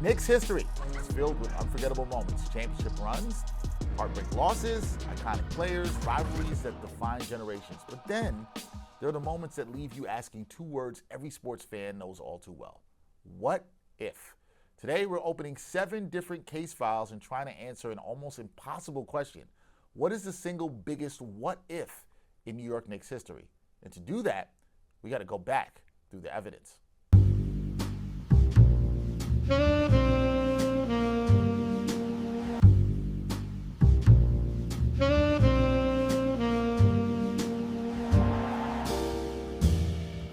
Knicks history is filled with unforgettable moments, championship runs, heartbreak losses, iconic players, rivalries that define generations. But then there are the moments that leave you asking two words every sports fan knows all too well. What if? Today we're opening 7 different case files and trying to answer an almost impossible question. What is the single biggest what if in New York Knicks history? And to do that, we got to go back through the evidence.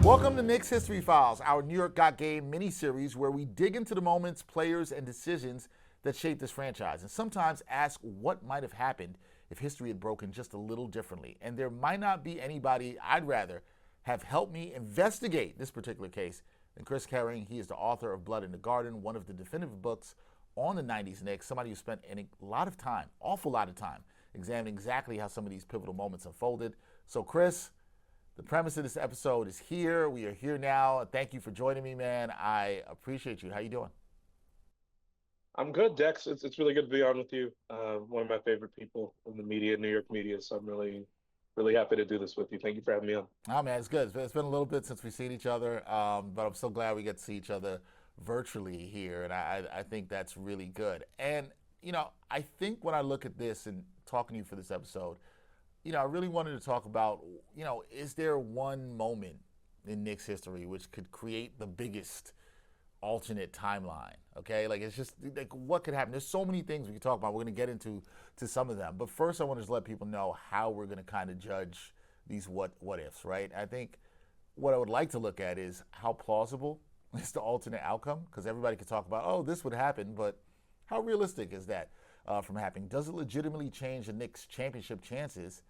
Welcome to Knicks History Files, our New York Got Game mini-series where we dig into the moments, players, and decisions that shaped this franchise, and sometimes ask what might have happened if history had broken just a little differently. And there might not be anybody I'd rather have helped me investigate this particular case than Chris Herring. He is the author of Blood in the Garden, one of the definitive books on the 90s Knicks, somebody who spent a lot of time, awful lot of time, examining exactly how some of these pivotal moments unfolded. So Chris, the premise of this episode is here. We are here now. Thank you for joining me, man. I appreciate you. How you doing? I'm good, Dex. It's really good to be on with you. One of my favorite people in the media, New York media. So I'm really happy to do this with you. Thank you for having me on. Oh, man, it's good. It's been a little bit since we've seen each other, but I'm so glad we get to see each other virtually here, and I think that's really good. And, you know, I think when I look at this and talking to you for this episode, you know, I really wanted to talk about, you know, is there one moment in Knicks history which could create the biggest alternate timeline? Okay, like it's just like what could happen. There's so many things we can talk about. We're going to get into some of them, but first I want to just let people know how we're going to kind of judge these what ifs, right? I think what I would like to look at is how plausible is the alternate outcome, because everybody could talk about, oh, this would happen, but how realistic is that from happening? Does it legitimately change the Knicks championship chances?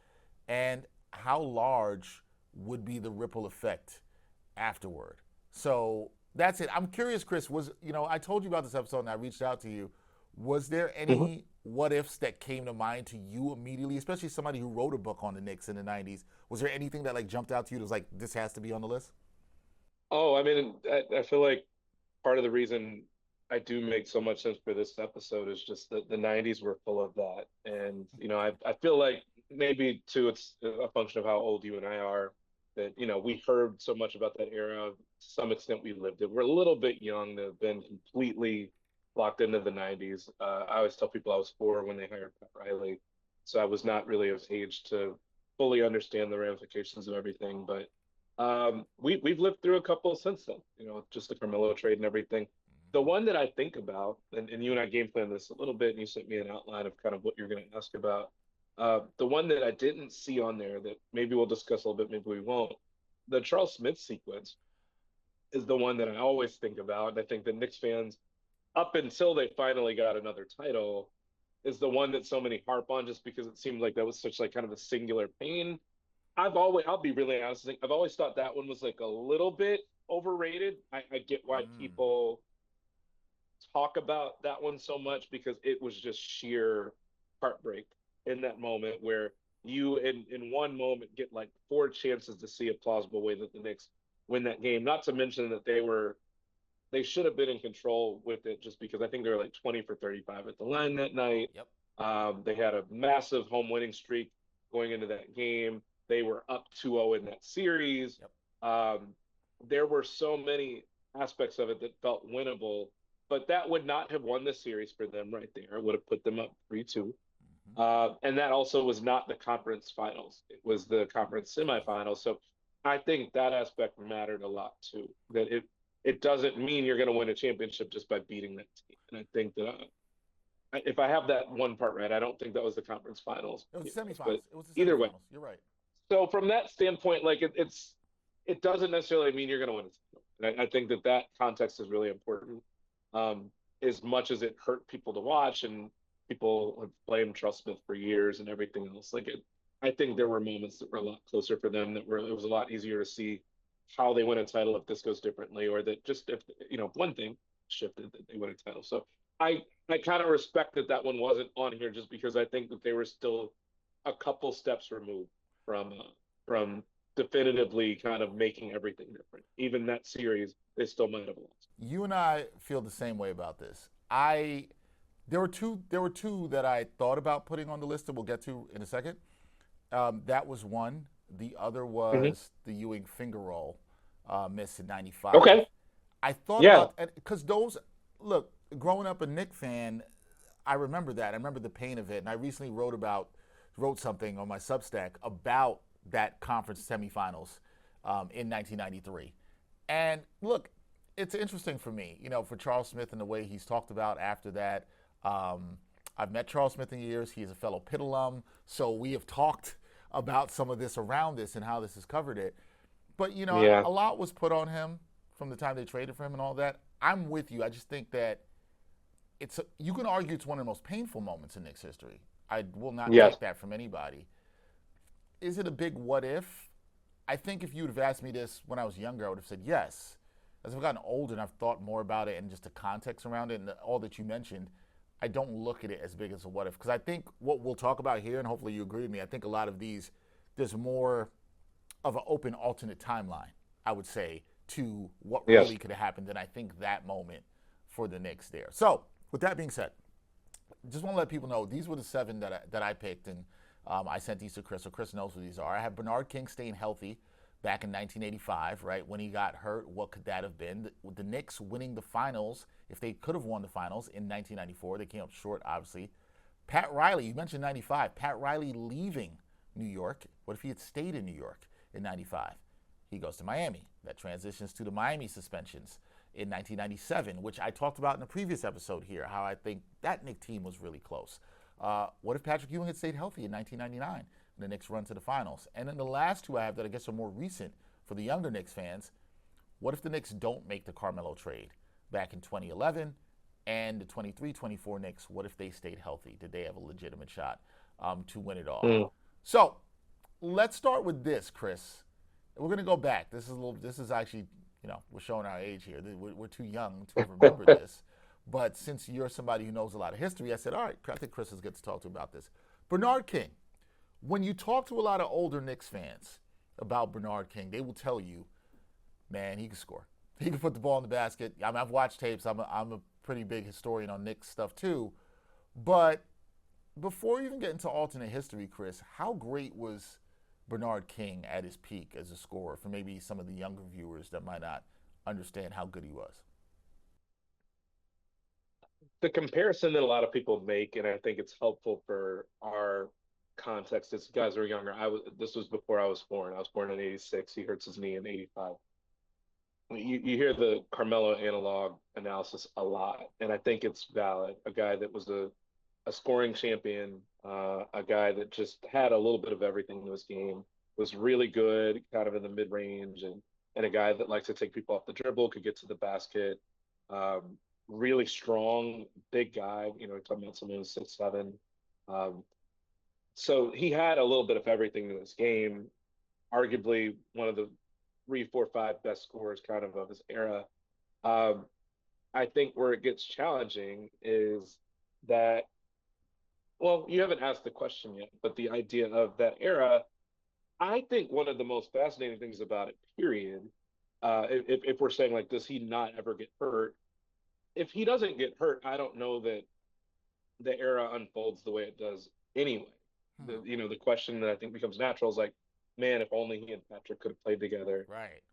And how large would be the ripple effect afterward? So that's it. I'm curious, Chris, I told you about this episode and I reached out to you. Was there any what ifs that came to mind to you immediately, especially somebody who wrote a book on the Knicks in the 90s? Was there anything that like jumped out to you that was like, this has to be on the list? Oh, I mean, I feel like part of the reason I do make so much sense for this episode is just that the 90s were full of that. And, I feel like maybe too, it's a function of how old you and I are that, we heard so much about that era. To some extent, we lived it. We're a little bit young to have been completely locked into the 90s. I always tell people I was 4 when they hired Pat Riley. So I was not really of age to fully understand the ramifications of everything. But we've lived through a couple since then, just the Carmelo trade and everything. The one that I think about, and you and I game planned this a little bit, and you sent me an outline of kind of what you're going to ask about. The one that I didn't see on there that maybe we'll discuss a little bit, maybe we won't. The Charles Smith sequence is the one that I always think about. And I think the Knicks fans, up until they finally got another title, is the one that so many harp on just because it seemed like that was such like kind of a singular pain. I'll be really honest, I've always thought that one was like a little bit overrated. I get why people talk about that one so much because it was just sheer heartbreak in that moment where you in one moment get like 4 chances to see a plausible way that the Knicks win that game. Not to mention that they should have been in control with it just because I think they were like 20 for 35 at the line that night. Yep. They had a massive home winning streak going into that game. They were up 2-0 in that series. Yep. There were so many aspects of it that felt winnable, but that would not have won the series for them right there. It would have put them up 3-2. And that also was not the conference finals. It was the conference semifinals. So I think that aspect mattered a lot too, that it doesn't mean you're going to win a championship just by beating that team. And I think that if I have that one part right, I don't think that was the conference finals. It was the semifinals. But It was the either way, semifinals. You're right. so from that standpoint, like it doesn't necessarily mean you're going to win a title. And I think that context is really important. As much as it hurt people to watch and people have blamed Charles Smith for years and everything else, I think there were moments that were a lot closer for them it was a lot easier to see how they win a title if this goes differently, or that just if one thing shifted that they win a title. So I kind of respect that one wasn't on here just because I think that they were still a couple steps removed from definitively kind of making everything different. Even that series, they still might have lost. You and I feel the same way about this. There were two that I thought about putting on the list that we'll get to in a second. That was one. The other Hmm. was the Ewing finger roll miss in '95. Okay. I thought Yeah. about because those look growing up a Knicks fan, I remember that. I remember the pain of it, and I recently wrote something on my Substack about that conference semifinals in 1993. And look, it's interesting for me, for Charles Smith and the way he's talked about after that. Um, I've met Charles Smith in years. He is a fellow Pitt alum, so we have talked about some of this around this and how this has covered it. But Yeah. a lot was put on him from the time they traded for him and all that. I'm with you. I just think that you can argue it's one of the most painful moments in Knicks history. I will not Yes. take that from anybody. Is it a big what if? I think if you would have asked me this when I was younger, I would have said yes. As I've gotten older and I've thought more about it and just the context around it and all that you mentioned, I don't look at it as big as a what if. Because I think what we'll talk about here, and hopefully you agree with me, I think a lot of these, there's more of an open alternate timeline, I would say, to what Yes. really could have happened than I think that moment for the Knicks there. So, with that being said, just want to let people know these were the seven that I picked, and I sent these to Chris, so Chris knows what these are. I have Bernard King staying healthy back in 1985, right? When he got hurt, what could that have been? The Knicks winning the finals, if they could have won the finals in 1994, they came up short, obviously. Pat Riley, you mentioned 95. Pat Riley leaving New York. What if he had stayed in New York in 95? He goes to Miami. That transitions to the Miami suspensions in 1997, which I talked about in a previous episode here, how I think that Knicks team was really close. What if Patrick Ewing had stayed healthy in 1999 and the Knicks run to the finals? And then the last two I have that I guess are more recent for the younger Knicks fans. What if the Knicks don't make the Carmelo trade back in 2011 and the 23-24 Knicks, what if they stayed healthy? Did they have a legitimate shot to win it all? Mm. So let's start with this, Chris. We're going to go back. This is actually, we're showing our age here. We're too young to have remembered this. But since you're somebody who knows a lot of history, I said, all right, I think Chris is good to talk to about this. Bernard King. When you talk to a lot of older Knicks fans about Bernard King, they will tell you, man, he can score. He can put the ball in the basket. I mean, I've watched tapes. I'm a pretty big historian on Knicks stuff too. But before you even get into alternate history, Chris, how great was Bernard King at his peak as a scorer for maybe some of the younger viewers that might not understand how good he was? The comparison that a lot of people make, and I think it's helpful for our context as guys who are younger. This was before I was born. I was born in '86. He hurts his knee in '85. You hear the Carmelo analog analysis a lot, and I think it's valid. A guy that was a scoring champion, a guy that just had a little bit of everything in his game, was really good, kind of in the mid range, and a guy that likes to take people off the dribble, could get to the basket. Really strong, big guy. Talking about someone who's 6'7". Um, so he had a little bit of everything in this game. Arguably one of the three, four, five best scorers kind of his era. Um, I think where it gets challenging is that, well, you haven't asked the question yet, but the idea of that era, I think one of the most fascinating things about it, period, if we're saying like, does he not ever get hurt? If he doesn't get hurt, I don't know that the era unfolds the way it does anyway. Hmm. The question that I think becomes natural is like, man, if only he and Patrick could have played together. Right.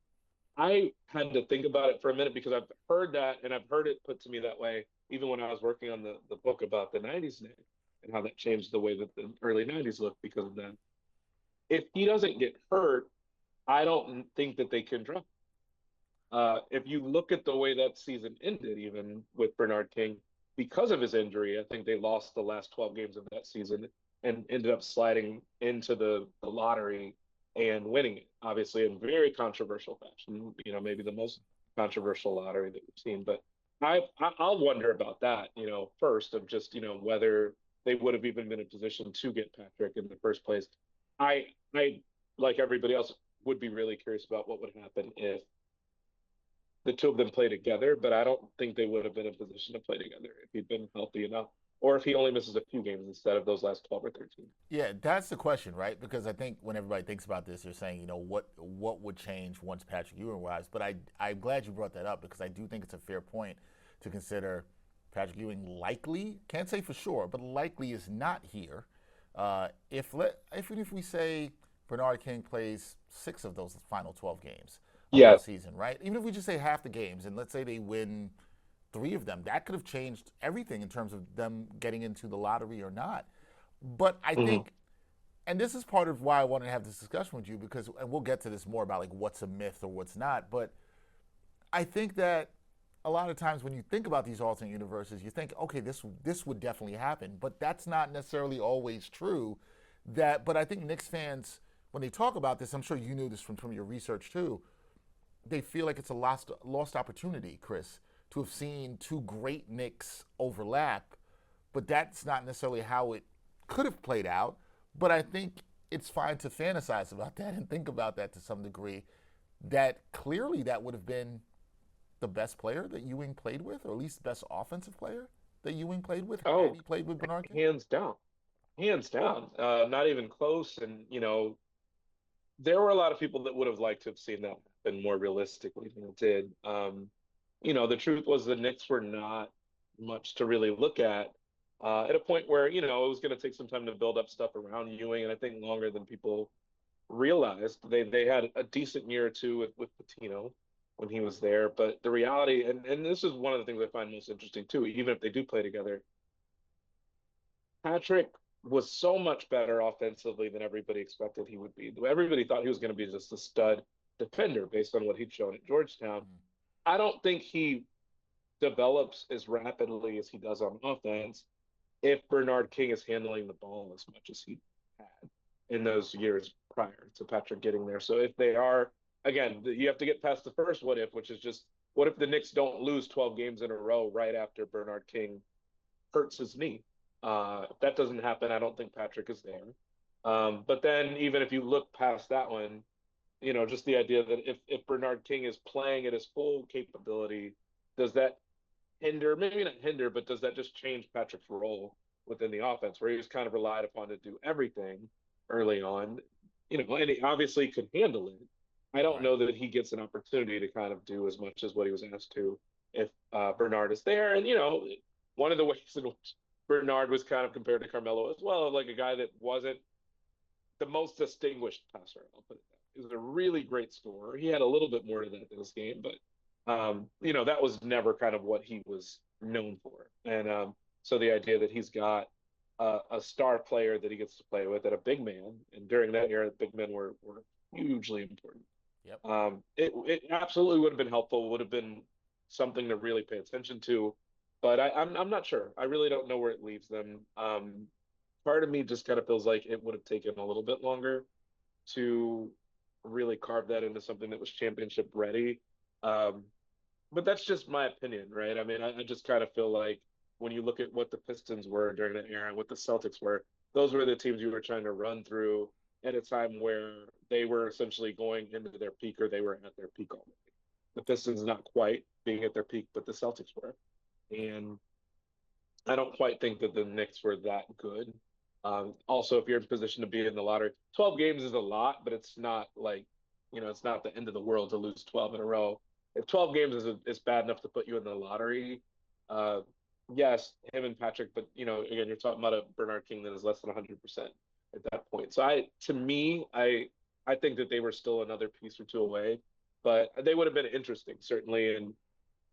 I had to think about it for a minute because I've heard that and I've heard it put to me that way even when I was working on the book about the 90s Nick and how that changed the way that the early 90s looked because of that. If he doesn't get hurt, I don't think that they can drop. If you look at the way that season ended, even with Bernard King, because of his injury, I think they lost the last 12 games of that season and ended up sliding into the lottery and winning it, obviously in very controversial fashion. Maybe the most controversial lottery that we've seen. But I'll wonder about that. First of just whether they would have even been in a position to get Patrick in the first place. I like everybody else would be really curious about what would happen if the two of them play together, but I don't think they would have been in a position to play together if he'd been healthy enough. or if he only misses a few games instead of those last 12 or 13. Yeah, that's the question, right? Because I think when everybody thinks about this, they're saying, what would change once Patrick Ewing arrives. But I'm glad you brought that up because I do think it's a fair point to consider Patrick Ewing likely, can't say for sure, but likely is not here. Even if we say Bernard King plays 6 of those final 12 games of Yeah. that season, right? Even if we just say half the games, and let's say they win 3 of them, that could have changed everything in terms of them getting into the lottery or not. But I Hmm. think, and this is part of why I wanted to have this discussion with you because, and we'll get to this more about like what's a myth or what's not. But I think that a lot of times when you think about these alternate universes, you think, okay, this would definitely happen, but that's not necessarily always true. But I think Knicks fans, when they talk about this, I'm sure you knew this from your research too. They feel like it's a lost opportunity, Chris, to have seen 2 great Knicks overlap, but that's not necessarily how it could have played out. But I think it's fine to fantasize about that and think about that to some degree. That clearly that would have been the best player that Ewing played with, or at least best offensive player that Ewing played with, had Oh, he played with Bernard King. hands down, hands down, not even close. And there were a lot of people that would have liked to have seen that happen more realistically than it did. The truth was the Knicks were not much to really look at a point where it was going to take some time to build up stuff around Ewing, and I think longer than people realized. They had a decent year or two with Patino when he was there, but the reality, and this is one of the things I find most interesting too, even if they do play together, Patrick was so much better offensively than everybody expected he would be. Everybody thought he was going to be just a stud defender based on what he'd shown at Georgetown. I don't think he develops as rapidly as he does on offense if Bernard King is handling the ball as much as he had in those years prior to Patrick getting there. So if they are, again, you have to get past the first what if, which is just what if the Knicks don't lose 12 games in a row right after Bernard King hurts his knee? If that doesn't happen, I don't think Patrick is there. But then even if you look past that one, just the idea that if Bernard King is playing at his full capability, does that hinder, maybe not hinder, but does that just change Patrick's role within the offense where he was kind of relied upon to do everything early on? And he obviously could handle it. I don't Right. know that he gets an opportunity to kind of do as much as what he was asked to if Bernard is there. And, one of the ways in which Bernard was kind of compared to Carmelo as well, like a guy that wasn't the most distinguished passer. I'll put it that. He was a really great scorer. He had a little bit more to that in this game, but that was never kind of what he was known for. And so the idea that he's got a star player that he gets to play with and a big man, and during that era, big men were hugely important. Yep. It absolutely would have been helpful. Would have been something to really pay attention to, but I'm not sure. I really don't know where it leaves them. Part of me just kind of feels like it would have taken a little bit longer to really carve that into something that was championship ready. Um, but that's just my opinion, right? I mean, I just kind of feel like when you look at what the Pistons were during that era and what the Celtics were, those were the teams you were trying to run through at a time where they were essentially going into their peak or they were at their peak already. The Pistons not quite being at their peak, but the Celtics were. And I don't quite think that the Knicks were that good. Also, if you're in position to be in the lottery, 12 games is a lot, but it's not like, it's not the end of the world to lose 12 in a row. If 12 games is bad enough to put you in the lottery, uh, yes, him and Patrick, but again, you're talking about a Bernard King that is less than 100% at that point. So to me, I think that they were still another piece or two away, but they would have been interesting certainly. And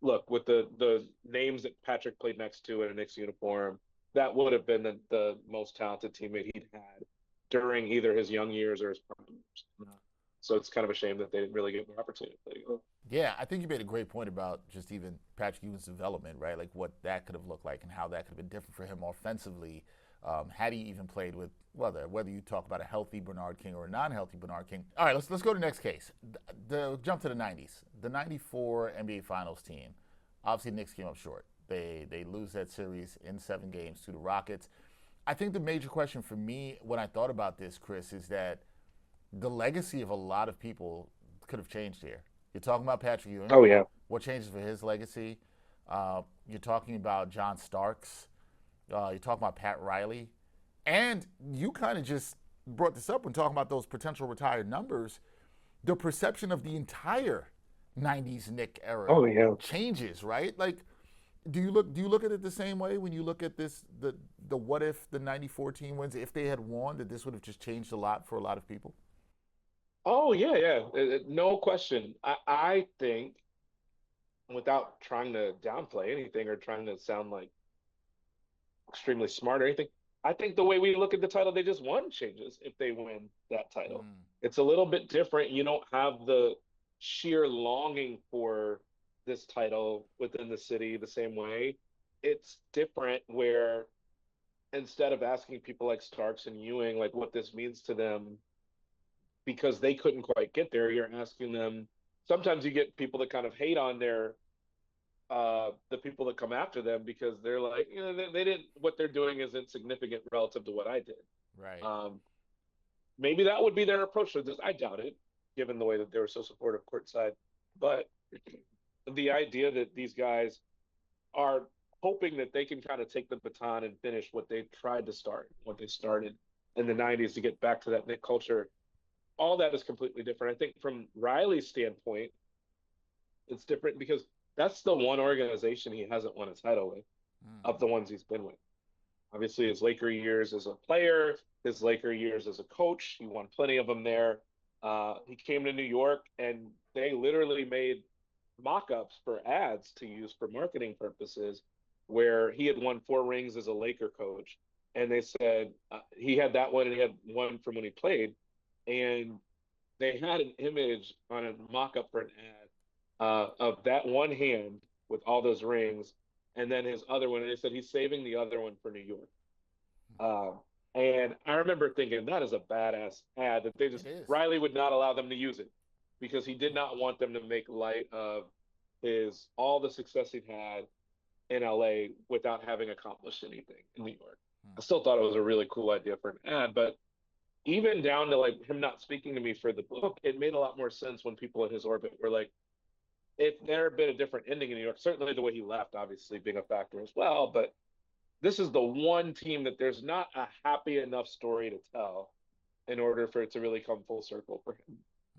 look, with the names that Patrick played next to in a Knicks uniform, that would have been the most talented teammate he'd had during either his young years or his prime years. So it's kind of a shame that they didn't really get the opportunity to play together. Yeah, I think you made a great point about just even Patrick Ewing's development, right? Like what that could have looked like and how that could have been different for him offensively had he even played with whether you talk about a healthy Bernard King or a non-healthy Bernard King. All right, let's go to the next case. The jump to the '90s, the '94 NBA Finals team. Obviously, the Knicks came up short. They lose that series in 7 games to the Rockets. I think the major question for me when I thought about this, Chris, is that the legacy of a lot of people could have changed here. You're talking about Patrick Ewing. Oh yeah. What changes for his legacy? You're talking about John Starks. You talk about Pat Riley, and you kind of just brought this up when talking about those potential retired numbers. The perception of the entire '90s Nick era Oh yeah. changes, right? Like, do you look at it the same way when you look at this the what if the '94 team wins, if they had won, that this would have just changed a lot for a lot of people? Oh yeah, yeah. No question. I think without trying to downplay anything or trying to sound like extremely smart or anything, I think the way we look at the title they just won changes if they win that title. Mm, It's a little bit different. You don't have the sheer longing for this title within the city the same way. It's different where instead of asking people like Starks and Ewing like what this means to them because they couldn't quite get there, you're asking them. Sometimes you get people that kind of hate on the people that come after them because they're like, you know, they didn't what they're doing isn't significant relative to what I did. right. Um, Maybe that would be their approach to this. I doubt it, given the way that they were so supportive courtside. But the idea that these guys are hoping that they can kind of take the baton and finish what they tried to start, what they started in the '90s to get back to that Nick culture, all that is completely different. I think from Riley's standpoint, it's different because that's the one organization he hasn't won a title with Mm, of the ones he's been with. Obviously, his Laker years as a player, his Laker years as a coach, he won plenty of them there. He came to New York and they literally made mock-ups for ads to use for marketing purposes where he had won 4 rings as a Laker coach. And they said he had that one and he had one from when he played. And they had an image on a mock-up for an ad of that one hand with all those rings, and then his other one. And they said he's saving the other one for New York. Um, and I remember thinking that is a badass ad that they it just is. Riley would not allow them to use it because he did not want them to make light of his all the success he'd had in LA without having accomplished anything in New York. Mm, I still thought it was a really cool idea for an ad, but even down to like him not speaking to me for the book, it made a lot more sense when people in his orbit were like, if there had been a different ending in New York, certainly the way he left, obviously being a factor as well, but this is the one team that there's not a happy enough story to tell in order for it to really come full circle for him.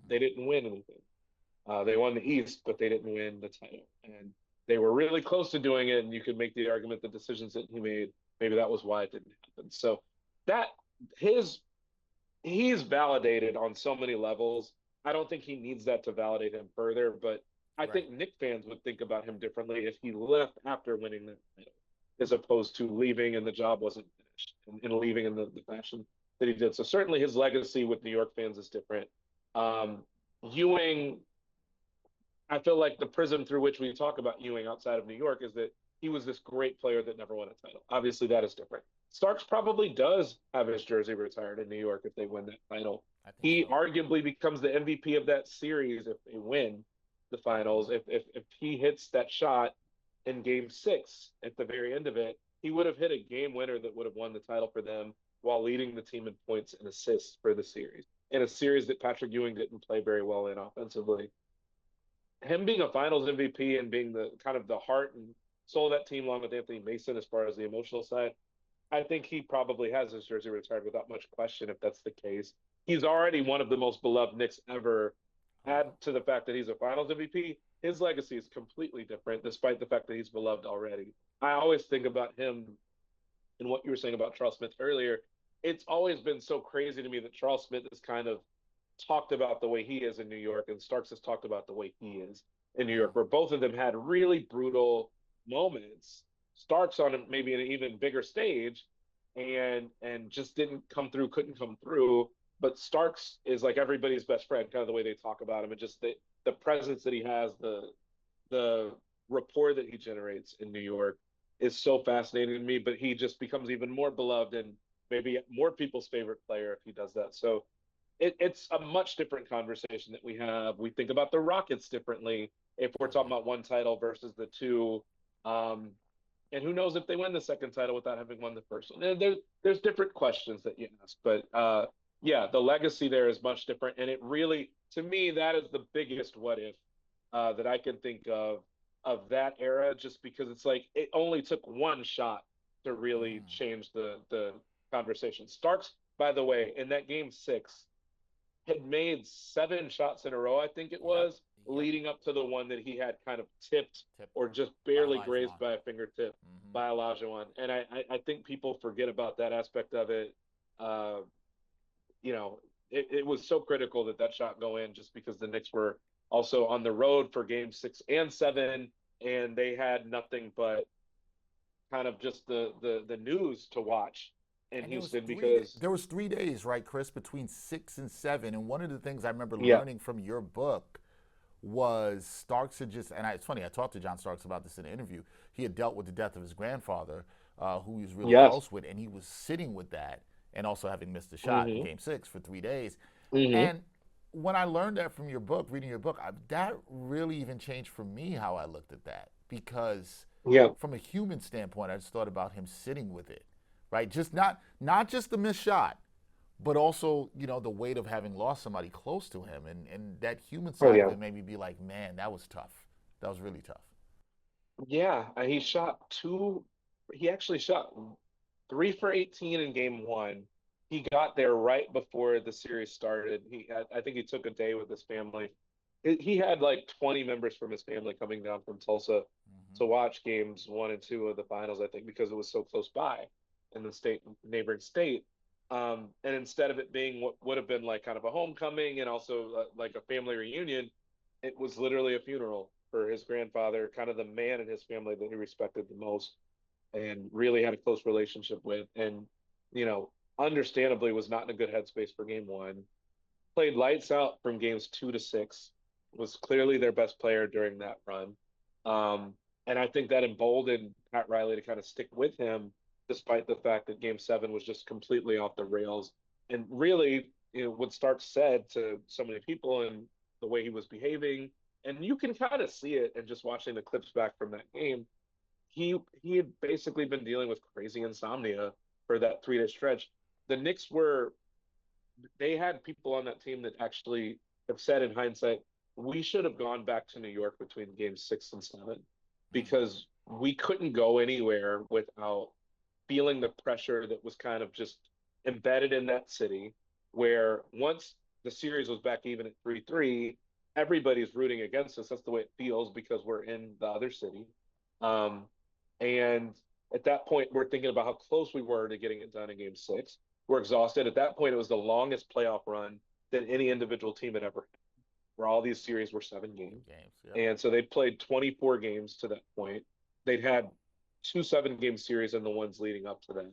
They mm, didn't win anything. They won the East, but they didn't win the title. And they were really close to doing it. And you could make the argument the decisions that he made, maybe that was why it didn't happen. So that his he's validated on so many levels. I don't think he needs that to validate him further, but I right. think Knicks fans would think about him differently if he left after winning that title, as opposed to leaving and the job wasn't finished and leaving in the fashion that he did. So certainly his legacy with New York fans is different. Um, Ewing, I feel like the prism through which we talk about Ewing outside of New York is that he was this great player that never won a title. Obviously, that is different. Starks probably does have his jersey retired in New York if they win that title. I think He so. arguably becomes the MVP of that series if they win the finals. If he hits that shot in Game 6 at the very end of it, he would have hit a game winner that would have won the title for them while leading the team in points and assists for the series. In a series that Patrick Ewing didn't play very well in offensively, him being a Finals MVP and being the kind of the heart and soul of that team, along with Anthony Mason, as far as the emotional side, I think he probably has his jersey retired without much question. If that's the case, he's already one of the most beloved Knicks ever. Oh, Add to the fact that he's a Finals MVP, his legacy is completely different, despite the fact that he's beloved already. I always think about him and what you were saying about Charles Smith earlier. It's always been so crazy to me that Charles Smith is kind of talked about the way he is in New York, and Starks has talked about the way he is in New yeah. York, where both of them had really brutal moments. Starks on maybe an even bigger stage, and just didn't come through, couldn't come through. But Starks is like everybody's best friend, kind of the way they talk about him, and just the presence that he has, the rapport that he generates in New York is so fascinating to me. But he just becomes even more beloved and maybe more people's favorite player if he does that. So it's a much different conversation that we have. We think about the Rockets differently if we're Oh talking yeah. about one title versus the two. Um, and who knows if they win the second title without having won the first one. There's different questions that you ask, but yeah, the legacy there is much different, and it really, to me, that is the biggest what if that I can think of that era, just because it's like it only took one shot to really Mm. change the conversation. Starks, by the way, in that game 6, had made 7 shots in a row, I think it Yep. was, Yep. leading up to the one that he had kind of tipped Tip or just by barely grazed Olajuwon. by a fingertip Mm-hmm. by Olajuwon. And I think people forget about that aspect of it. Uh, you know, it was so critical that that shot go in just because the Knicks were also on the road for game 6 and 7, and they had nothing but kind of just the news to watch in And Houston because there was 3 days, right, Chris, between 6 and 7. And one of the things I remember yeah. learning from your book was Starks had just, and it's funny, I talked to John Starks about this in an interview. He had dealt with the death of his grandfather, who he was really Yes. close with, and he was sitting with that, and also having missed a shot in Mm-hmm. Game 6 for 3 days. Mm-hmm. And when I learned that from your book, reading your book, that really even changed for me how I looked at that because Yeah. from a human standpoint, I just thought about him sitting with it, right? Just not just the missed shot, but also the weight of having lost somebody close to him, and that human Oh side of yeah. it made me be like, man, that was tough. That was really tough. Yeah. He shot two. He actually shot 3 for 18 in game 1. He got there right before the series started. I think he took a day with his family. He had like 20 members from his family coming down from Tulsa Mm-hmm. to watch games 1 and 2 of the finals, I think, because it was so close by in the neighboring state. And instead of it being what would have been like kind of a homecoming and also like a family reunion, it was literally a funeral for his grandfather, kind of the man in his family that he respected the most and really had a close relationship with. And, you know, understandably was not in a good headspace for game 1. Played lights out from games 2 to 6, was clearly their best player during that run. Um, and I think that emboldened Pat Riley to kind of stick with him, despite the fact that game 7 was just completely off the rails. And really, what Stark said to so many people and the way he was behaving, and you can kind of see it and just watching the clips back from that game, he had basically been dealing with crazy insomnia for that 3 day stretch. The Knicks were they had people on that team that actually have said in hindsight, we should have gone back to New York between game 6 and 7 Mm. because we couldn't go anywhere without feeling the pressure that was kind of just embedded in that city. Where once the series was back even at 3-3, everybody's rooting against us. That's the way it feels because we're in the other city. Um, and at that point, we're thinking about how close we were to getting it done in game 6. We're exhausted. At that point, it was the longest playoff run that any individual team had ever had, where all these series were 7 games. Games, yep. And so they played 24 games to that point. They'd had 2 7-game series and the ones leading up to that.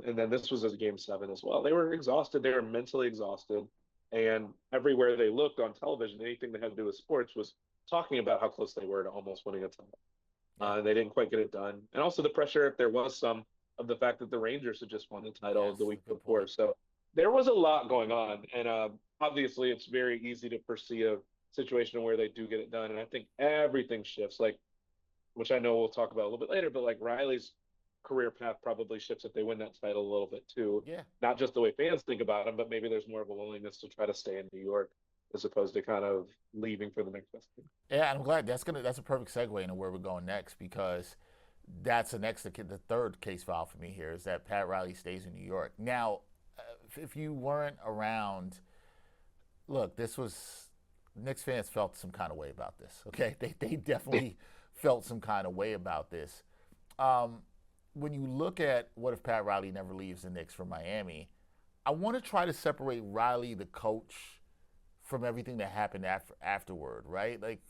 And then this was a game 7 as well. They were exhausted. They were mentally exhausted. And everywhere they looked on television, anything that had to do with sports was talking about how close they were to almost winning a title. Yeah. They didn't quite get it done. And also the pressure, if there was some, of the fact that the Rangers had just won the title the Yes, week good before. point. So there was a lot going on. And obviously, it's very easy to foresee a situation where they do get it done. And I think everything shifts, like, which I know we'll talk about a little bit later, but like Riley's career path probably shifts if they win that title a little bit too. Yeah. Not just the way fans think about him, but maybe there's more of a willingness to try to stay in New York as opposed to kind of leaving for the next best thing. Yeah, I'm glad that's a perfect segue into where we're going next because that's the third case file for me here is that Pat Riley stays in New York. Now, if you weren't around, look, this was Knicks fans felt some kind of way about this. Okay, they definitely felt some kind of way about this. Um, when you look at what if Pat Riley never leaves the Knicks for Miami, I want to try to separate Riley, the coach, from everything that happened afterward, right? Like,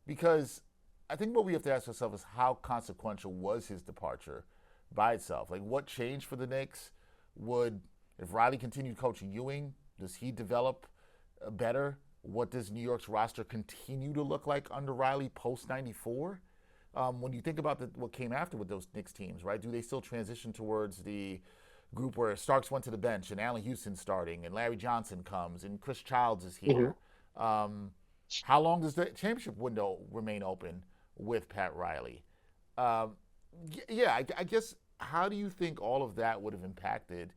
because I think what we have to ask ourselves is how consequential was his departure by itself? Like, what changed for the Knicks? Would if Riley continued coaching Ewing, does he develop better? What does New York's roster continue to look like under Riley post '94? When you think about what came after with those Knicks teams, right? Do they still transition towards the group where Starks went to the bench and Allen Houston starting and Larry Johnson comes and Chris Childs is Mm-hmm. here? Um, how long does the championship window remain open with Pat Riley? Um, yeah, I guess how do you think all of that would have impacted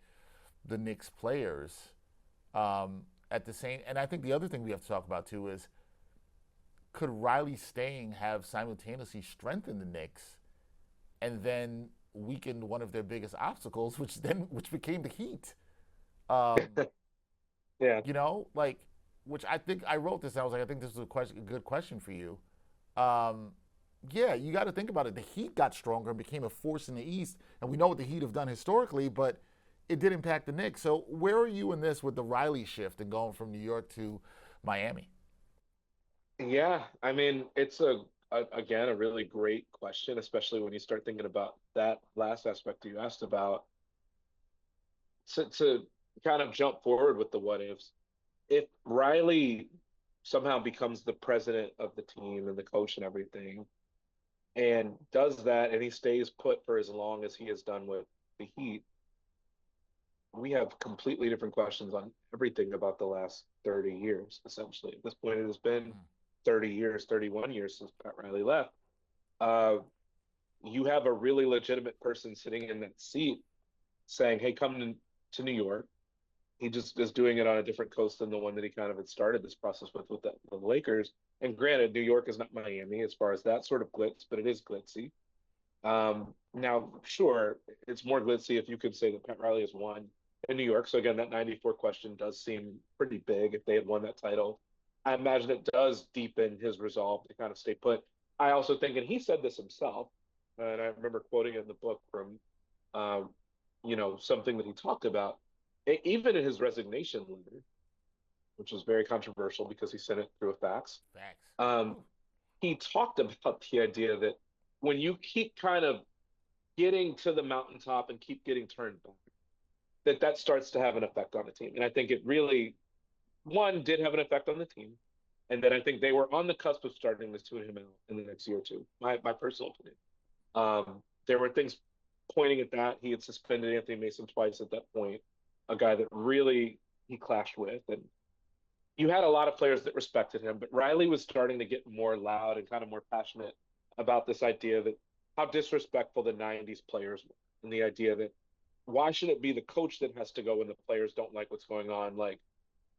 the Knicks players at the same? And I think the other thing we have to talk about too is could Riley staying have simultaneously strengthened the Knicks and then weakened one of their biggest obstacles, which became the Heat. Um, Yeah. you know, like which I think I wrote this. I was like, I think this is a good question for you. Um, yeah, you got to think about it. The Heat got stronger and became a force in the East, and we know what the Heat have done historically, but it did impact the Knicks. So where are you in this with the Riley shift and going from New York to Miami? Yeah, I mean, it's again a really great question, especially when you start thinking about that last aspect you asked about. To kind of jump forward with the what ifs, if Riley somehow becomes the president of the team and the coach and everything, and does that, and he stays put for as long as he has done with the Heat, we have completely different questions on everything about the last 30 years, essentially. At this point, it has been 30 years, 31 years since Pat Riley left. Uh, you have a really legitimate person sitting in that seat saying, hey, come to New York. He just is doing it on a different coast than the one that he kind of had started this process with the Lakers. And granted, New York is not Miami as far as that sort of glitz, but it is glitzy. Now, sure, it's more glitzy if you could say that Pat Riley has won in New York. So again, that 94 question does seem pretty big if they had won that title. I imagine it does deepen his resolve to kind of stay put. I also think, and he said this himself, and I remember quoting it in the book from, uh, something that he talked about, even in his resignation letter, which was very controversial because he sent it through a fax. Facts. Um, he talked about the idea that when you keep kind of getting to the mountaintop and keep getting turned back, that starts to have an effect on the team. And I think it really, one, did have an effect on the team. And then I think they were on the cusp of starting to tune him out in the next year or two, my personal opinion. There were things pointing at that. He had suspended Anthony Mason twice at that point, a guy that really he clashed with. And you had a lot of players that respected him, but Riley was starting to get more loud and kind of more passionate about this idea that how disrespectful the 90s players were, and the idea that why should it be the coach that has to go when the players don't like what's going on? Like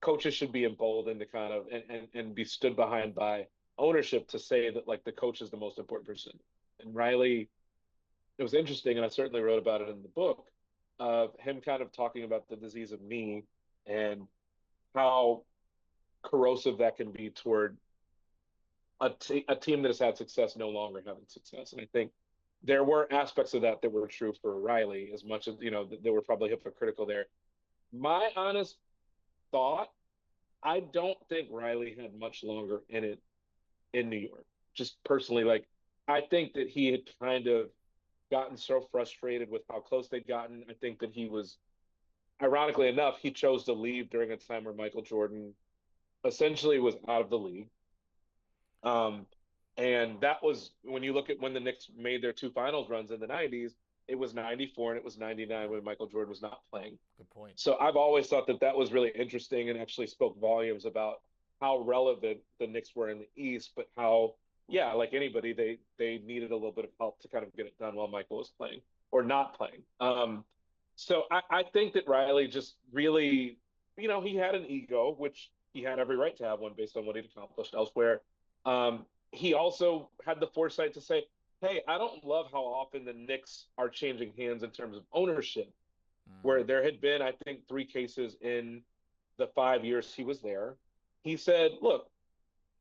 coaches should be emboldened to kind of and be stood behind by ownership to say that like the coach is the most important person. And Riley, it was interesting, and I certainly wrote about it in the book of him kind of talking about the disease of me and how corrosive that can be toward a team that has had success no longer having success. And I think there were aspects of that that were true for Riley, as much as they were probably hypocritical there. My honest thought, I don't think Riley had much longer in it in New York. Just personally, like I think that he had kind of gotten so frustrated with how close they'd gotten. I think that he was, ironically enough, he chose to leave during a time where Michael Jordan essentially was out of the league. Um, and that was when you look at when the Knicks made their two finals runs in the 90s, it was 94 and it was 99 when Michael Jordan was not playing. Good point. So I've always thought that that was really interesting and actually spoke volumes about how relevant the Knicks were in the East, but how, yeah, like anybody, they needed a little bit of help to kind of get it done while Michael was playing or not playing. So I think that Riley just really, he had an ego, which he had every right to have one based on what he'd accomplished elsewhere. He also had the foresight to say, hey, I don't love how often the Knicks are changing hands in terms of ownership, where there had been, I think, three cases in the 5 years he was there. He said, look,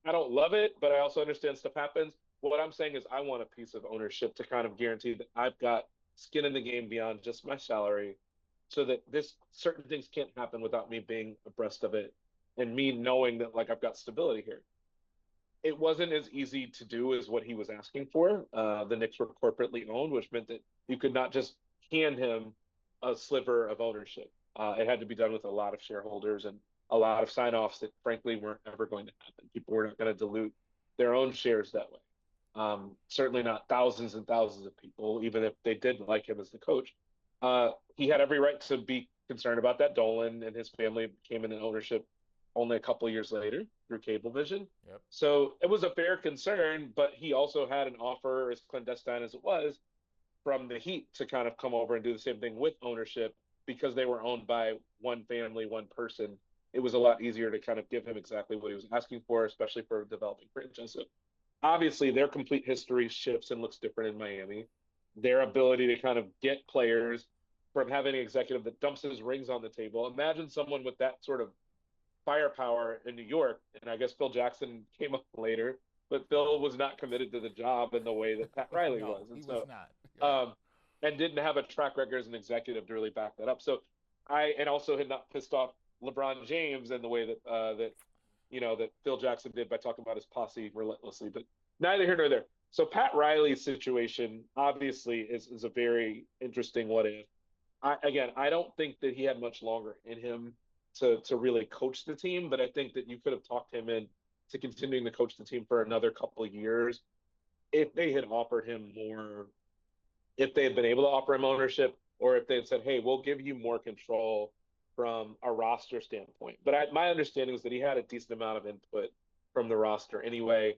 I don't love it, but I also understand stuff happens. What I'm saying is I want a piece of ownership to kind of guarantee that I've got skin in the game beyond just my salary so that this certain things can't happen without me being abreast of it and me knowing that like I've got stability here. It wasn't as easy to do as what he was asking for. The Knicks were corporately owned, which meant that you could not just hand him a sliver of ownership. It had to be done with a lot of shareholders and a lot of sign-offs that frankly weren't ever going to happen. People were not going to dilute their own shares that way. Certainly not thousands and thousands of people, even if they did like him as the coach. He had every right to be concerned about that. Dolan and his family came into ownership only a couple of years later through Cablevision. Yep. So it was a fair concern, but he also had an offer, as clandestine as it was, from the Heat to kind of come over and do the same thing with ownership because they were owned by one family, one person. It was a lot easier to kind of give him exactly what he was asking for, especially for a developing franchise. So obviously, their complete history shifts and looks different in Miami. their ability to kind of get players from having an executive that dumps his rings on the table. Imagine someone with that sort of firepower in New York. And I guess Phil Jackson came up later, but Phil was not committed to the job in the way that Pat Riley No, was. he And was so, not. Right. um, and didn't have a track record as an executive to really back that up. So and also had not pissed off LeBron James in the way that, that Phil Jackson did by talking about his posse relentlessly, but neither here nor there. So Pat Riley's situation obviously is a very interesting what if. I don't think that he had much longer in him to really coach the team, but I think that you could have talked him in to continuing to coach the team for another couple of years if they had offered him more, if they had been able to offer him ownership, or if they had said, "Hey, we'll give you more control from a roster standpoint." But my understanding is that he had a decent amount of input from the roster anyway.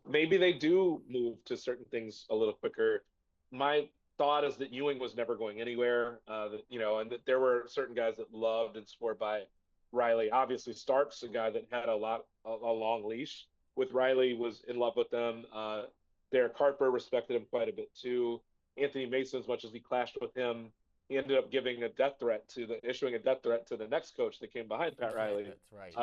Maybe they do move to certain things a little quicker. My thought is that Ewing was never going anywhere. And that there were certain guys that loved and swore by Riley. Obviously, Starks, a guy that had a long leash with Riley, was in love with them. Derek Harper respected him quite a bit too. Anthony Mason, as much as he clashed with him, he ended up issuing a death threat to the next coach that came behind Pat Yeah, Riley. that's right.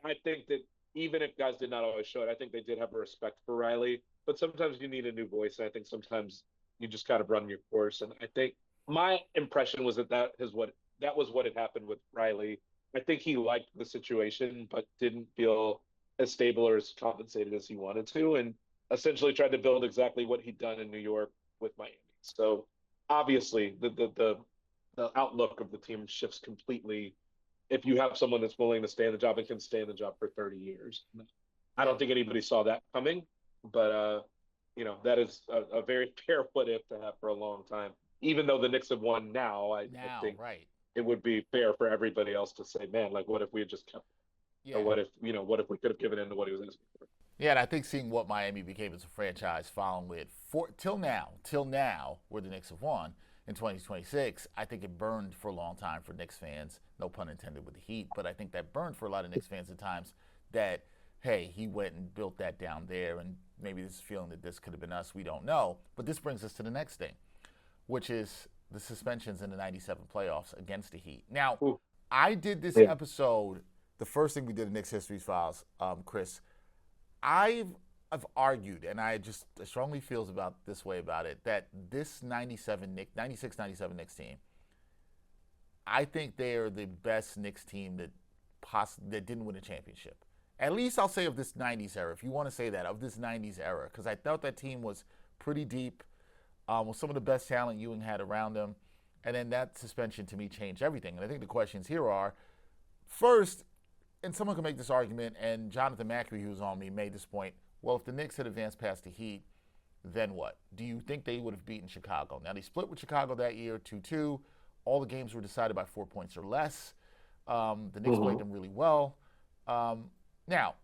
I think that even if guys did not always show it, I think they did have a respect for Riley. But sometimes you need a new voice, and I think sometimes you just got to run your course. And I think my impression was that was what had happened with Riley. I think he liked the situation, but didn't feel as stable or as compensated as he wanted to, and essentially tried to build exactly what he'd done in New York with Miami. So obviously, the outlook of the team shifts completely if you have someone that's willing to stay in the job and can stay in the job for 30 years. I Yeah. don't think anybody saw that coming, but that is a very fair what if to have for a long time. Even though the Knicks have won now, I Now, think right. it would be fair for everybody else to say, man, like what if we had just kept, or Yeah. what if we could have given in to what he was asking for? Yeah, and I think seeing what Miami became as a franchise following it till now, where the Knicks have won in 2026, I think it burned for a long time for Knicks fans. No pun intended with the Heat, but I think that burned for a lot of Knicks fans at times that, hey, he went and built that down there, and maybe this feeling that this could have been us. We don't know. But this brings us to the next thing, which is the suspensions in the 97 playoffs against the Heat. Now, Ooh, I did this yeah. episode, the first thing we did in Knicks History Files, Chris. I've argued, and I just strongly feels about this way about it, that this 96, 97 Knicks team, I think they are the best Knicks team that didn't win a championship. At least I'll say of this 90s era, if you want to say that, of this 90s era, because I thought that team was pretty deep, with some of the best talent Ewing had around them. And then that suspension to me changed everything. And I think the questions here are first, and someone can make this argument, and Jonathan Macri, who was on me, made this point. Well, if the Knicks had advanced past the Heat, then what? Do you think they would have beaten Chicago? Now, they split with Chicago that year, 2-2. All the games were decided by 4 points or less. The Knicks played them really well. Now,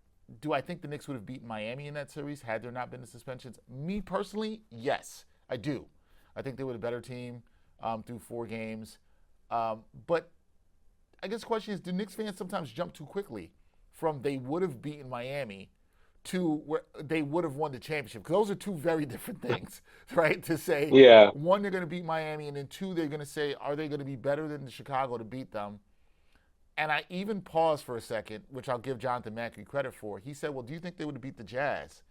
do I think the Knicks would have beaten Miami in that series had there not been the suspensions? Me personally, yes, I do. I think they were a better team through 4 games. But I guess the question is, do Knicks fans sometimes jump too quickly from they would have beaten Miami to where they would have won the championship? Because those are two very different things, right? To say, Yeah. one, they're going to beat Miami, and then two, they're going to say, are they going to be better than Chicago to beat them? And I even paused for a second, which I'll give Jonathan Macri credit for. He said, well, do you think they would have beat the Jazz?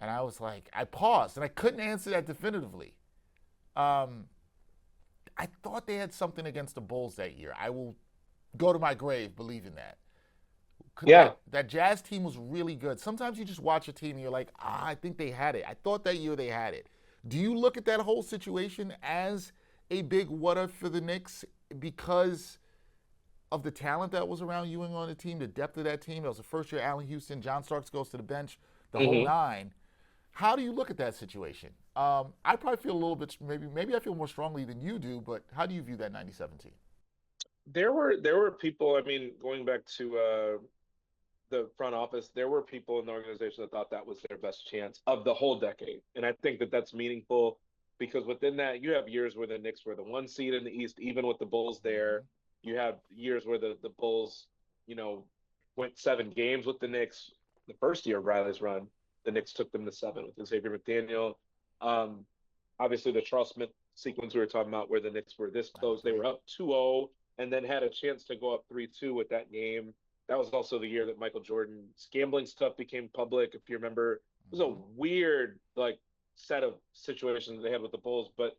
And I was like, I paused, and I couldn't answer that definitively. I thought they had something against the Bulls that year. I will go to my grave believing that. Yeah. That Jazz team was really good. Sometimes you just watch a team and you're like, I think they had it. I thought that year they had it. Do you look at that whole situation as a big what if for the Knicks because of the talent that was around Ewing on the team, the depth of that team? It was the first year Allen Houston, John Starks goes to the bench, the whole hmm nine. How do you look at that situation? I probably feel a little bit, maybe I feel more strongly than you do, but how do you view that 97 team? There were people. I mean, going back to the front office, there were people in the organization that thought that was their best chance of the whole decade, and I think that that's meaningful because within that, you have years where the Knicks were the 1 seed in the East, even with the Bulls there. You have years where the Bulls, you know, went 7 games with the Knicks the first year of Riley's run. the Knicks took them to 7 with Xavier McDaniel. Um, Obviously, the Charles Smith sequence we were talking about, where the Knicks were this close, they 93. were up 2-0 and then had a chance to go up 3-2 with that game. That was also the year that Michael Jordan's gambling stuff became public. If you remember, it was a Hmm. weird set of situations they had with the Bulls, but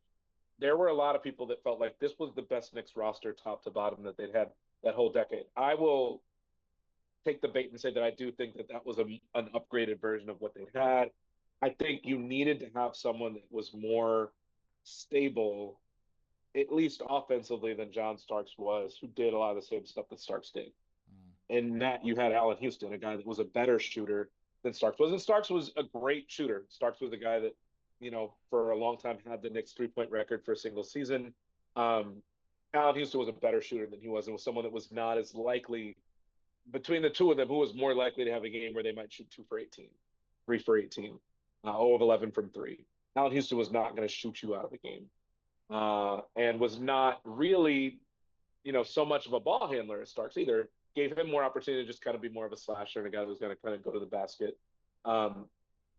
there were a lot of people that felt like this was the best Knicks roster, top to bottom, that they'd had that whole decade. I will take the bait and say that I do think that that was an upgraded version of what they had. I think you needed to have someone that was more stable, at least offensively, than John Starks was, who did a lot of the same stuff that Starks did. Mm. And that you had Allen Houston, a guy that was a better shooter than Starks was. And Starks was a great shooter. Starks was a guy that, for a long time had the Knicks 3-point record for a single season. Um, Allen Houston was a better shooter than he was, and was someone that was not as likely between the two of them, who was more likely to have a game where they might shoot 2 for 18, 3 for 18, 0 of 11 from three. Allen Houston was not going to shoot you out of the game, and was not really, so much of a ball handler as Starks either. Gave him more opportunity to just kind of be more of a slasher and a guy that was going to kind of go to the basket. Um,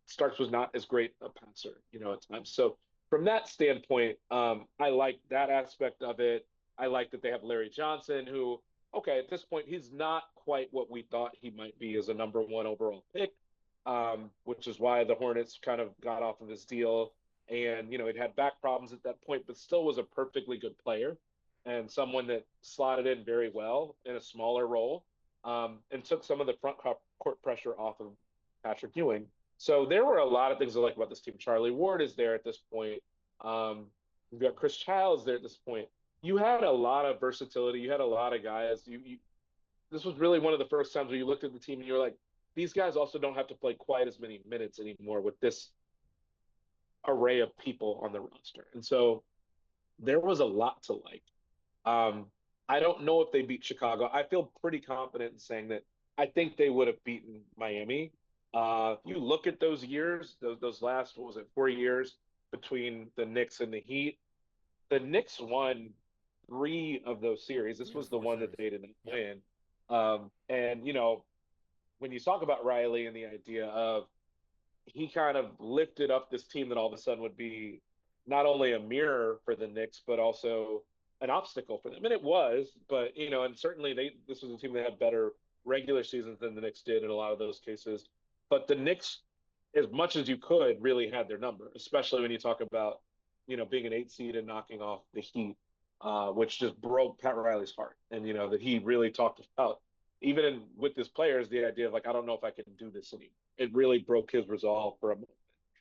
Starks was not as great a passer, at times. So from that standpoint, I like that aspect of it. I like that they have Larry Johnson, who, okay, at this point, he's not quite what we thought he might be as a number one overall pick, which is why the Hornets kind of got off of his deal. And, he'd had back problems at that point, but still was a perfectly good player and someone that slotted in very well in a smaller role, and took some of the front court pressure off of Patrick Ewing. So there were a lot of things I like about this team. Charlie Ward is there at this point. You've got Chris Childs there at this point. You had a lot of versatility. You had a lot of guys. This was really one of the first times where you looked at the team and you were like, these guys also don't have to play quite as many minutes anymore with this array of people on the roster. And so there was a lot to like. Um, I don't know if they beat Chicago. I feel pretty confident in saying that I think they would have beaten Miami. You look at those years, those last, what was it, 4 years between the Knicks and the Heat. The Knicks won 3 of those series. This Three or was the four one that series. they didn't Yep. win. And when you talk about Riley and the idea of he kind of lifted up this team that all of a sudden would be not only a mirror for the Knicks, but also an obstacle for them. And it was, but and certainly this was a team that had better regular seasons than the Knicks did in a lot of those cases. But the Knicks, as much as you could, really had their number, especially when you talk about, being an 8 seed and knocking off the Heat, which just broke Pat Riley's heart. And that he really talked about, even with his players, the idea of like, I don't know if I can do this anymore. It really broke his resolve for a moment.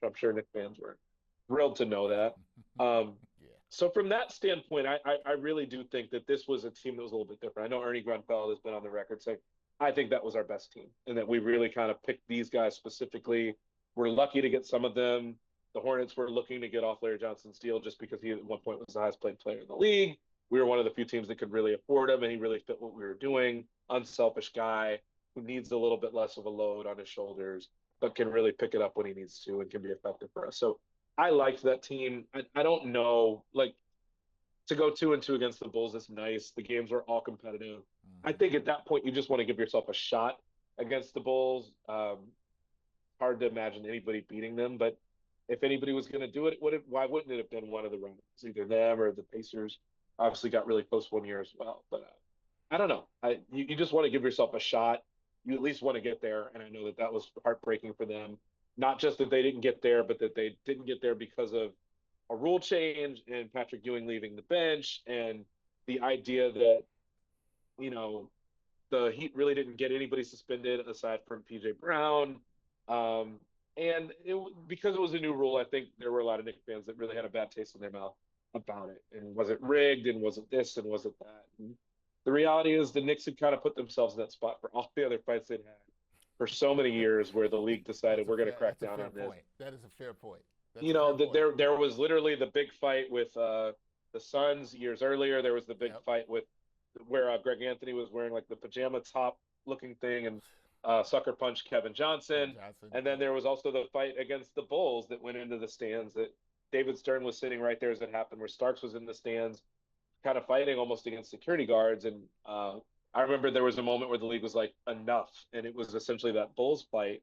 I'm sure Knicks fans were thrilled to know that. Um, Yeah. so from that standpoint, I really do think that this was a team that was a little bit different. I know Ernie Grunfeld has been on the record saying, I think that was our best team and that we really kind of picked these guys specifically. We're lucky to get some of them. The Hornets were looking to get off Larry Johnson's deal just because he at one point was the highest paid player in the league. We were one of the few teams that could really afford him, and he really fit what we were doing. Unselfish guy who needs a little bit less of a load on his shoulders, but can really pick it up when he needs to and can be effective for us. So I liked that team. I don't know, like, to go 2-2 against the Bulls is nice. The games were all competitive. I Hmm. think at that point you just want to give yourself a shot against the Bulls. Hard to imagine anybody beating them, but if anybody was going to do it, why wouldn't it have been one of the Rockets, either them or the Pacers? Obviously, got really close one year as well, but I don't know. You just want to give yourself a shot. You at least want to get there, and I know that that was heartbreaking for them. Not just that they didn't get there, but that they didn't get there because of a rule change and Patrick Ewing leaving the bench, and the idea that you know the Heat really didn't get anybody suspended aside from PJ Brown. Um, and because it was a new rule, I think there were a lot of Knicks fans that really had a bad taste in their mouth about it. And was it rigged? And was it this? And was it that? And the reality is the Knicks had kind of put themselves in that spot for all the other fights they'd had for so many years, where the league decided we're going to crack That's a down fair on this. point. That is a fair point. That's a fair That point. there was literally the big fight with the Suns years earlier. There was the big Yep. fight with where Greg Anthony was wearing like the pajama top looking thing and sucker punched Kevin Kevin Johnson. Johnson. And then Yep. there was also the fight against the Bulls that went into the stands that David Stern was sitting right there as it happened, where Starks was in the stands, kind of fighting almost against security guards. And I remember there was a moment where the league was like, enough. And it was essentially that Bulls fight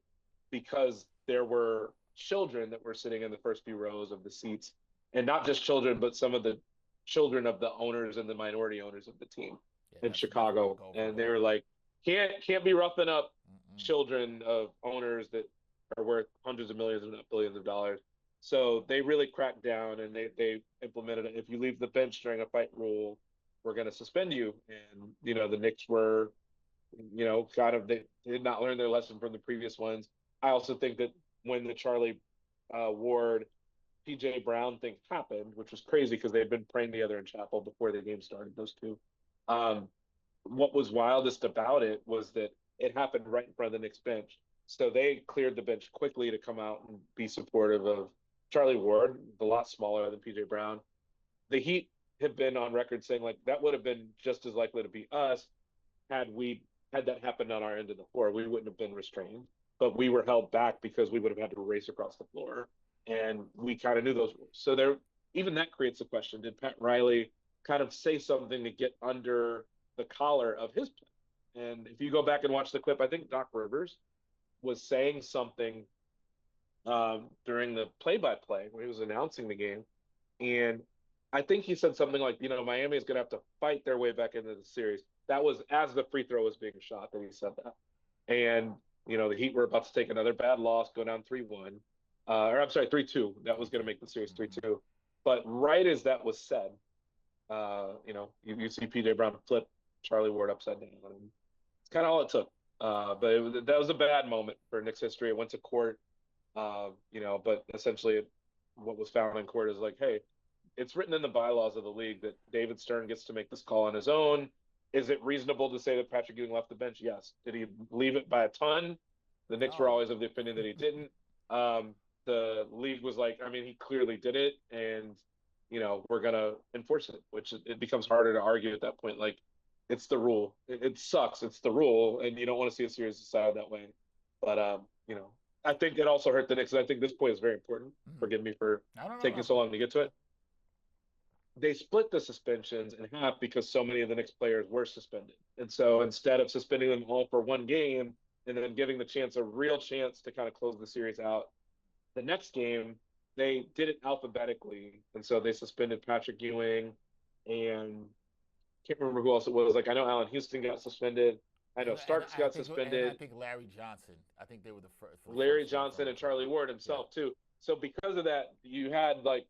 because there were children that were sitting in the first few rows of the seats, and not just children, but some of the children of the owners and the minority owners of the team Yeah, in that's never going to Chicago, go over and they well. were like, can't be roughing up Mm-mm. children of owners that are worth hundreds of millions, if not billions of dollars. So they really cracked down, and they implemented it. If you leave the bench during a fight rule, we're going to suspend you. And the Knicks were, kind of they did not learn their lesson from the previous ones. I also think that when the Charlie Ward PJ Brown thing happened, which was crazy because they had been praying together in chapel before the game started, those two. Um, what was wildest about it was that it happened right in front of the Knicks bench. So they cleared the bench quickly to come out and be supportive of Charlie Ward, a lot smaller than PJ Brown. The Heat have been on record saying like that would have been just as likely to be us had that happened on our end of the floor. We wouldn't have been restrained, but we were held back because we would have had to race across the floor, and we kind of knew those rules. So there, even that creates a question: did Pat Riley kind of say something to get under the collar of his play? And if you go back and watch the clip, I think Doc Rivers was saying something during the play-by-play when he was announcing the game, and I think he said something like, Miami is going to have to fight their way back into the series. That was as the free throw was being shot that he said that. And, the Heat were about to take another bad loss, go down 3-1. Or I'm sorry, 3-2. That was going to make the series Mm-hmm. 3-2. But right as that was said, you see PJ Brown flip Charlie Ward upside down. And it's kind of all it took. But that was a bad moment for Knicks history. It went to court, but essentially what was found in court is like, hey, it's written in the bylaws of the league that David Stern gets to make this call on his own. Is it reasonable to say that Patrick Ewing left the bench? Yes. Did he leave it by a ton? The Knicks were No. always of the opinion that he didn't. The league was like, I mean, he clearly did it, and we're gonna enforce it, which it becomes harder to argue at that point. Like, it's the rule. It sucks. It's the rule, and you don't want to see a series decided that way. But I think it also hurt the Knicks. And I think this point is very important. Mm. Forgive me for No, no, no, taking no. so long to get to it. They split the suspensions in half because so many of the Knicks players were suspended. And so instead of suspending them all for one game and then giving the chance a real chance to kind of close the series out, the next game they did it alphabetically. And so they suspended Patrick Ewing and can't remember who else it was. Like I know Allen Houston got suspended. I know And Starks I got think and I suspended. think Larry Johnson. I think they were the first for the Larry first one Johnson from and Charlie Ward yeah. himself too. So because of that, you had like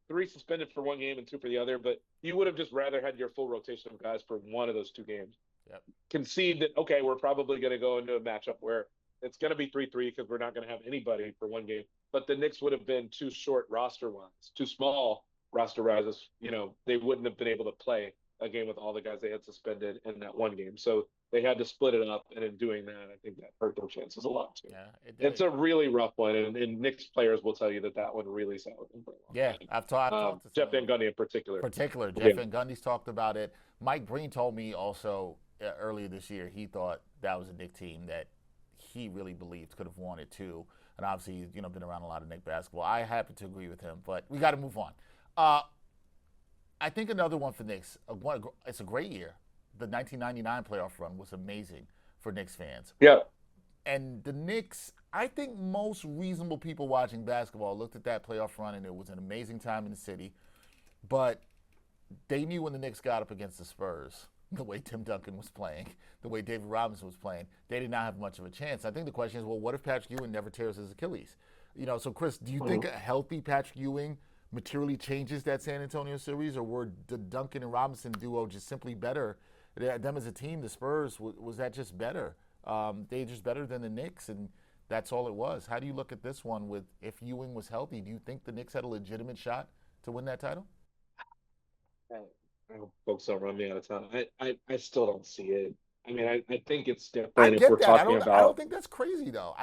three suspended for one game and two for the other, but you would have just rather had your full rotation of guys for one of those two games. Yep. Concede that okay, we're probably going to go into a matchup where it's going to be 3-3 because we're not going to have anybody for one game. But the Knicks would have been too short roster wise, too small roster rises. They wouldn't have been able to play a game with all the guys they had suspended in that one game. So they had to split it up, and in doing that, I think that hurt their chances a lot too. Yeah, it It's did. a really rough one, and Knicks players will tell you that one really sat with them for a Yeah, long I've time. talked to some Jeff of them. Van Gundy in particular. Particular, Jeff Yeah. Van Gundy's talked about it. Mike Breen told me also earlier this year he thought that was a Knick team that he really believed could have won it too. And obviously, he's been around a lot of Knick basketball. I happen to agree with him, but we got to move on. I think another one for Knicks. It's a great year. The 1999 playoff run was amazing for Knicks fans. Yeah. And the Knicks, I think most reasonable people watching basketball looked at that playoff run and it was an amazing time in the city. But they knew when the Knicks got up against the Spurs, the way Tim Duncan was playing, the way David Robinson was playing, they did not have much of a chance. I think the question is, well, what if Patrick Ewing never tears his Achilles? So Chris, do you think a healthy Patrick Ewing materially changes that San Antonio series, or were the Duncan and Robinson duo just simply better? Them as a team, the Spurs, was that just better? They just better than the Knicks, and that's all it was. How do you look at this one with if Ewing was healthy? Do you think the Knicks had a legitimate shot to win that title? I hope folks don't run me out of town. I still don't see it. I mean, I think it's I different if get we're that. talking I don't about, think that's crazy though.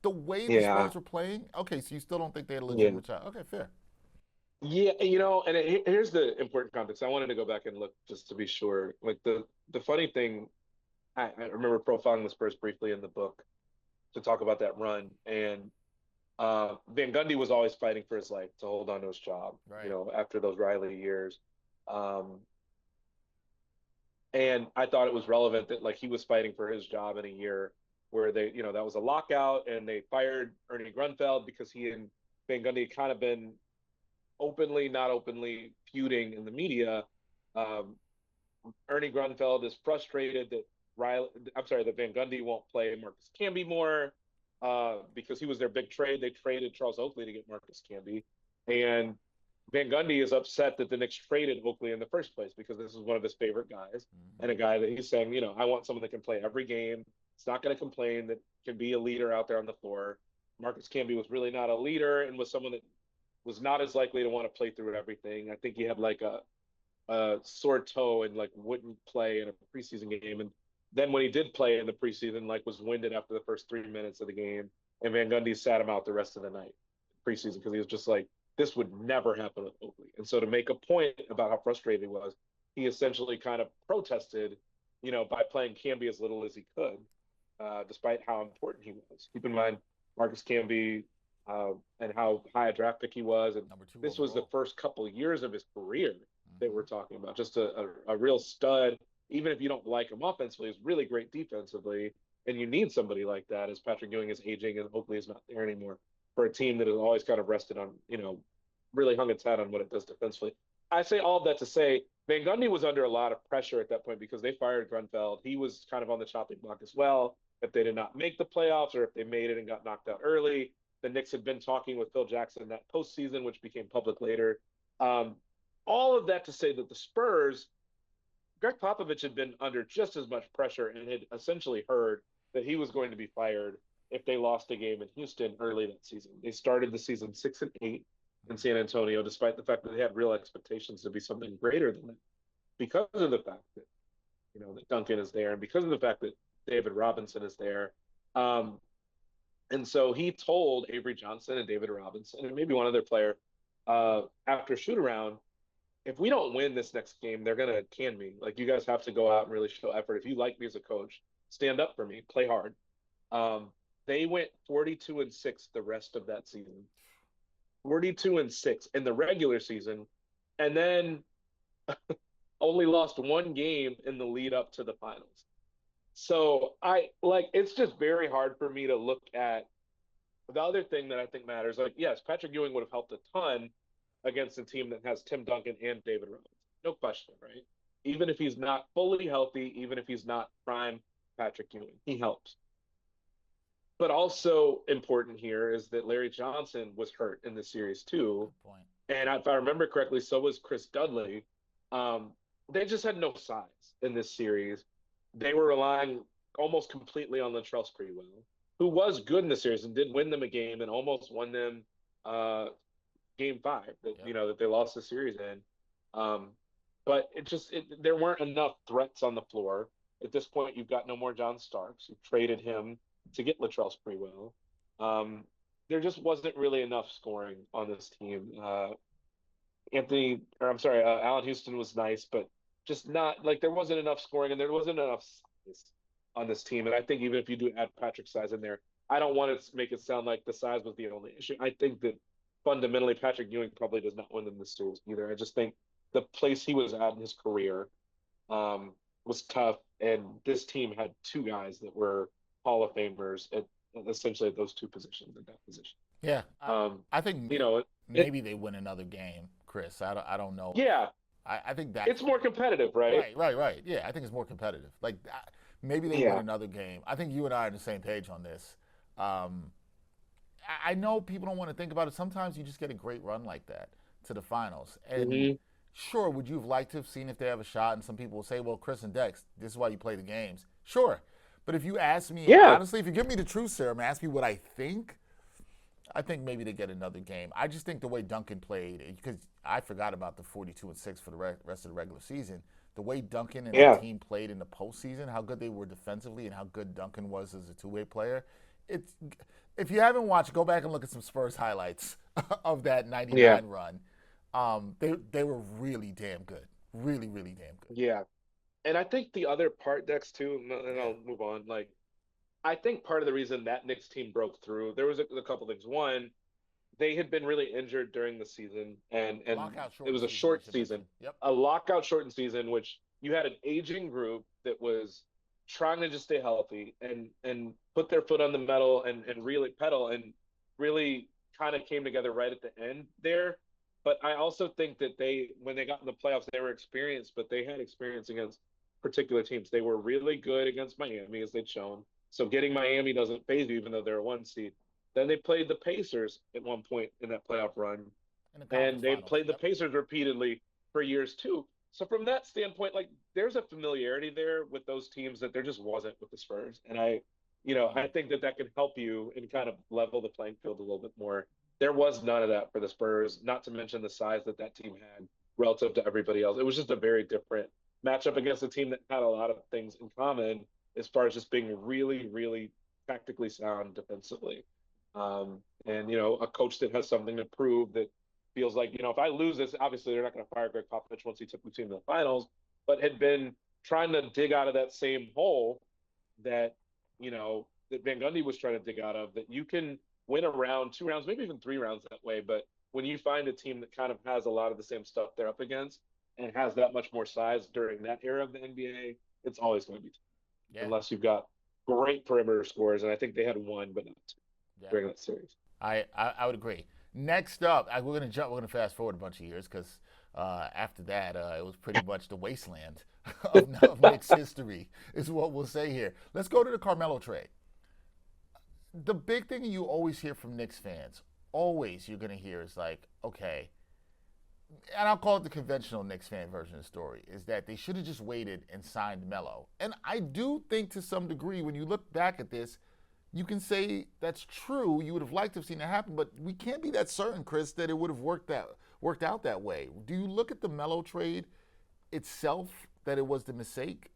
The way the yeah, Spurs were playing. Okay, so you still don't think they had a yeah, legitimate shot? Okay, fair. yeah. And here's the important context. I wanted to go back and look just to be sure. Like the funny thing, I remember profiling the Spurs briefly in the book to talk about that run, and Van Gundy was always fighting for his life to hold on to his job. Right. After those Riley years. Um, And I thought it was relevant that like he was fighting for his job in a year where that was a lockout, and they fired Ernie Grunfeld because he and Van Gundy had kind of been openly, not openly feuding in the media. Um, Ernie Grunfeld is frustrated that that Van Gundy won't play Marcus Camby more because he was their big trade. They traded Charles Oakley to get Marcus Camby, and Van Gundy is upset that the Knicks traded Oakley in the first place because this is one of his favorite guys and a guy that he's saying, I want someone that can play every game. It's not going to complain, that can be a leader out there on the floor. Marcus Camby was really not a leader and was someone that was not as likely to want to play through everything. I think he had like a sore toe and like wouldn't play in a preseason game. And then when he did play in the preseason, like was winded after the first 3 minutes of the game. And Van Gundy sat him out the rest of the night preseason because he was just like, this would never happen with Oakley. And so to make a point about how frustrated he was, he essentially kind of protested, by playing Camby as little as he could, despite how important he was. Keep in mind, Marcus Camby and how high a draft pick he was. And this was the first couple of years of his career that we're talking about. Just a real stud. Even if you don't like him offensively, he's really great defensively. And you need somebody like that as Patrick Ewing is aging and Oakley is not there anymore for a team that has always kind of rested on, really hung its hat on what it does defensively. I say all of that to say Van Gundy was under a lot of pressure at that point because they fired Grunfeld. He was kind of on the chopping block as well. If they did not make the playoffs or if they made it and got knocked out early, the Knicks had been talking with Phil Jackson that postseason, which became public later. All of that to say that the Spurs, Greg Popovich had been under just as much pressure and had essentially heard that he was going to be fired if they lost a game in Houston early that season. They started the season 6-8 in San Antonio, despite the fact that they had real expectations to be something greater than that, because of the fact that that Duncan is there, and because of the fact that David Robinson is there. And so he told Avery Johnson and David Robinson and maybe one other player after shoot around, if we don't win this next game, they're gonna can me. Like, you guys have to go out and really show effort. If you like me as a coach, stand up for me, play hard. They went 42-6 the rest of that season. 42-6 in the regular season, and then only lost one game in the lead up to the finals. So it's just very hard for me to look at the other thing that I think matters. Like, yes, Patrick Ewing would have helped a ton against a team that has Tim Duncan and David Robinson. No question, right? Even if he's not fully healthy, even if he's not prime Patrick Ewing, he helps. But also important here is that Larry Johnson was hurt in the series too. Good point. And if I remember correctly, so was Chris Dudley. They just had no size in this series. They were relying almost completely on Latrell Sprewell, who was good in the series and did win them a game and almost won them game 5 that they lost the series in. But there weren't enough threats on the floor. At this point, you've got no more John Starks. You traded him to get Latrell Sprewell. There just wasn't really enough scoring on this team. Allen Houston was nice, but just not like there wasn't enough scoring and there wasn't enough size on this team. And I think even if you do add Patrick's size in there, I don't want to make it sound like the size was the only issue. I think that fundamentally Patrick Ewing probably does not win them this series either. I just think the place he was at in his career was tough, and this team had two guys that were Hall of Famers at essentially those two positions at that position. Yeah, I think maybe they win another game, Chris. I don't know. Yeah, I think that it's more competitive, right? Right. Yeah, I think it's more competitive. Like maybe they win another game. I think you and I are on the same page on this. I know people don't want to think about it. Sometimes you just get a great run like that to the finals. And sure, would you have liked to have seen if they have a shot? And some people will say, well, Chris and Dex, this is why you play the games. Sure. But if you ask me, honestly, if you give me the truth serum and ask me what I think maybe they get another game. I just think the way Duncan played, because I forgot about the 42-6 for the rest of the regular season. The way Duncan and the team played in the postseason, how good they were defensively and how good Duncan was as a two-way player. If you haven't watched, go back and look at some Spurs highlights of that 99 run. They were really damn good. Really, really damn good. Yeah. And I think the other part, Dex, too, and I'll move on, I think part of the reason that Knicks team broke through, there was a couple things. One, they had been really injured during the season, and it was a short season. Yep. A lockout shortened season, which you had an aging group that was trying to just stay healthy and put their foot on the metal and really pedal and really kind of came together right at the end there. But I also think that when they got in the playoffs, they were experienced, but they had experience against particular teams. They were really good against Miami, as they'd shown. So getting Miami doesn't phase you, even though they're a one seed. Then they played the Pacers at one point in that playoff run, In the conference and they finals. played the Yep. Pacers repeatedly for years too. So from that standpoint, like there's a familiarity there with those teams that there just wasn't with the Spurs, and I think that that can help you and kind of level the playing field a little bit more. There was none of that for the Spurs, not to mention the size that that team had relative to everybody else. It was just a very different matchup against a team that had a lot of things in common as far as just being really, really tactically sound defensively. And a coach that has something to prove that feels like, if I lose this, obviously they're not going to fire Greg Popovich once he took the team to the finals, but had been trying to dig out of that same hole that, that Van Gundy was trying to dig out of, that you can win a round, 2 rounds, maybe even 3 rounds that way. But when you find a team that kind of has a lot of the same stuff they're up against and has that much more size during that era of the NBA, it's always going to be tough, Yeah. unless you've got great perimeter scores. And I think they had one, but not two Yeah. during that series. I would agree. Next up, we're gonna jump. We're gonna fast forward a bunch of years because after that, it was pretty much the wasteland of Knicks history, is what we'll say here. Let's go to the Carmelo trade. The big thing you always hear from Knicks fans, always you're gonna hear is like, okay, and I'll call it the conventional Knicks fan version of the story, is that they should have just waited and signed Melo. And I do think to some degree, when you look back at this, you can say that's true. You would have liked to have seen it happen, but we can't be that certain, Chris, that it would have worked out that way. Do you look at the Melo trade itself, that it was a mistake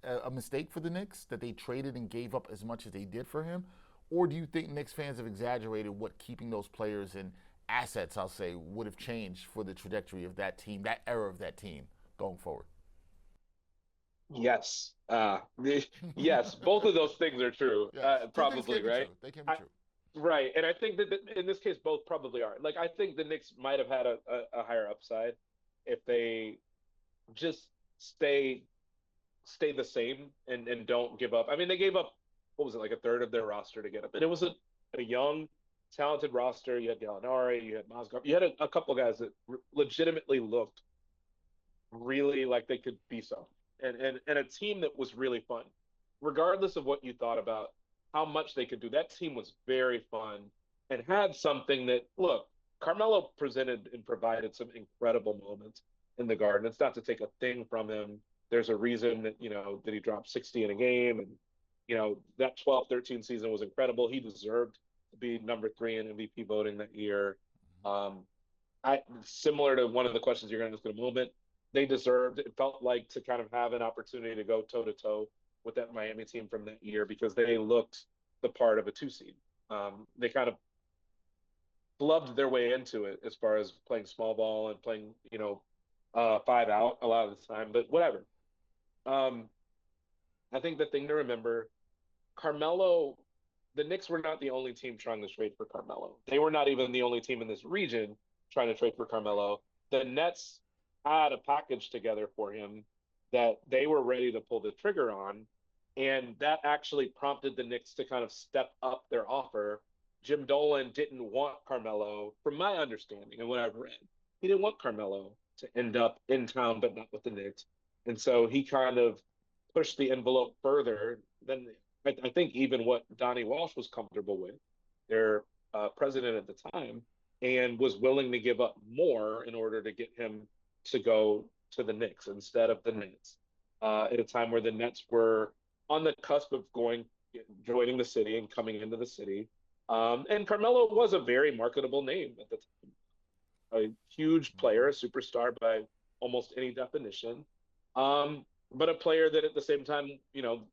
for the Knicks, that they traded and gave up as much as they did for him? Or do you think Knicks fans have exaggerated what keeping those players and assets, I'll say, would have changed for the trajectory of that team, that era of that team going forward? Yes. Yes, both of those things are true. Yes. Two things Probably, can be right? true. They can be I, true. right. And I think that in this case, both probably are. Like, I think the Knicks might have had a higher upside if they just stay the same and don't give up. I mean, they gave up, what was it, like a third of their roster to get up. And it was a young, talented roster. You had Gallinari, you had Mozgov, you had a couple of guys that legitimately looked really like they could be something. And a team that was really fun, regardless of what you thought about how much they could do. That team was very fun and had something that, look, Carmelo presented and provided some incredible moments in the Garden. It's not to take a thing from him. There's a reason that, that he dropped 60 in a game. And, that 12-13 season was incredible. He deserved to be number 3 in MVP voting that year. Um, similar to one of the questions you're going to ask in a moment, they deserved, it felt like, to kind of have an opportunity to go toe to toe with that Miami team from that year because they looked the part of a 2 seed. They kind of flubbed their way into it as far as playing small ball and playing, 5 out a lot of the time, but whatever. Um, I think the thing to remember, Carmelo, the Knicks were not the only team trying to trade for Carmelo. They were not even the only team in this region trying to trade for Carmelo. The Nets had a package together for him that they were ready to pull the trigger on. And that actually prompted the Knicks to kind of step up their offer. Jim Dolan didn't want Carmelo, from my understanding and what I've read. He didn't want Carmelo to end up in town, but not with the Knicks. And so he kind of pushed the envelope further than I think even what Donnie Walsh was comfortable with, their president at the time, and was willing to give up more in order to get him to go to the Knicks instead of the Nets at a time where the Nets were on the cusp of joining the city and coming into the city. And Carmelo was a very marketable name at the time, a huge player, a superstar by almost any definition. But a player that at the same time,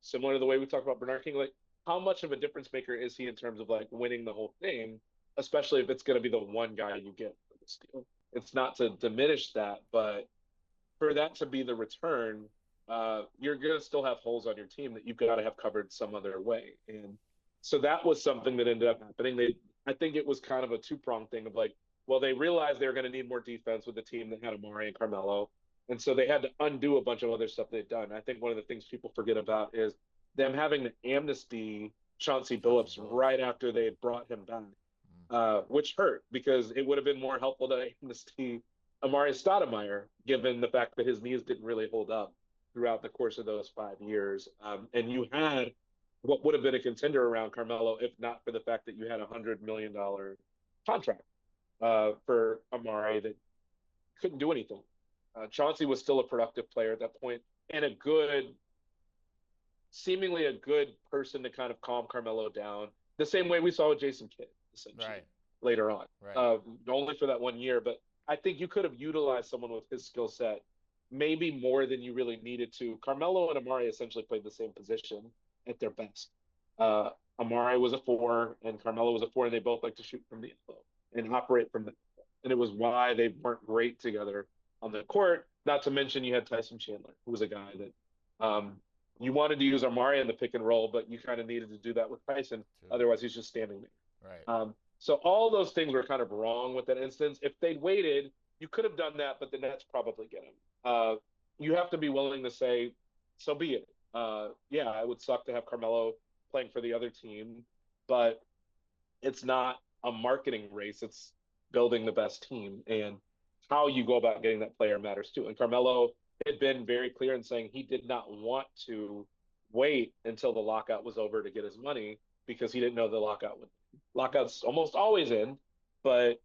similar to the way we talked about Bernard King, like how much of a difference maker is he in terms of like winning the whole thing, especially if it's going to be the one guy you get for this deal. It's not to diminish that, but for that to be the return, you're going to still have holes on your team that you've got to have covered some other way. And so that was something that ended up happening. I think it was kind of a two-pronged thing of like, well, they realized they were going to need more defense with the team that had Amari and Carmelo. And so they had to undo a bunch of other stuff they'd done. I think one of the things people forget about is them having to amnesty Chauncey Chauncey Billups Billups. right after they brought him back, Mm. which hurt because it would have been more helpful to amnesty Amari Stoudemire, given the fact that his knees didn't really hold up throughout the course of those 5 years. And you had what would have been a contender around Carmelo if not for the fact that you had $100 million contract for Amari that couldn't do anything. Chauncey was still a productive player at that point and seemingly a good person to kind of calm Carmelo down, the same way we saw with Jason Kidd, essentially, Right. later on. Right. Only for that 1 year, but I think you could have utilized someone with his skill set maybe more than you really needed to. Carmelo and Amari essentially played the same position at their best. Uh, Amari was a four, and Carmelo was a four, and they both like to shoot from the elbow and operate from the elbow. And it was why they weren't great together on the court. Not to mention you had Tyson Chandler, who was a guy that you wanted to use Amari in the pick and roll, but you kind of needed to do that with Tyson. Too. Otherwise, he's just standing there. Right. So all those things were kind of wrong with that instance. If they'd waited, you could have done that, but the Nets probably get him. You have to be willing to say, so be it. Yeah, it would suck to have Carmelo playing for the other team, but it's not a marketing race. It's building the best team, and how you go about getting that player matters too. And Carmelo had been very clear in saying he did not want to wait until the lockout was over to get his money because he didn't know the lockout would. Lockout's almost always in, but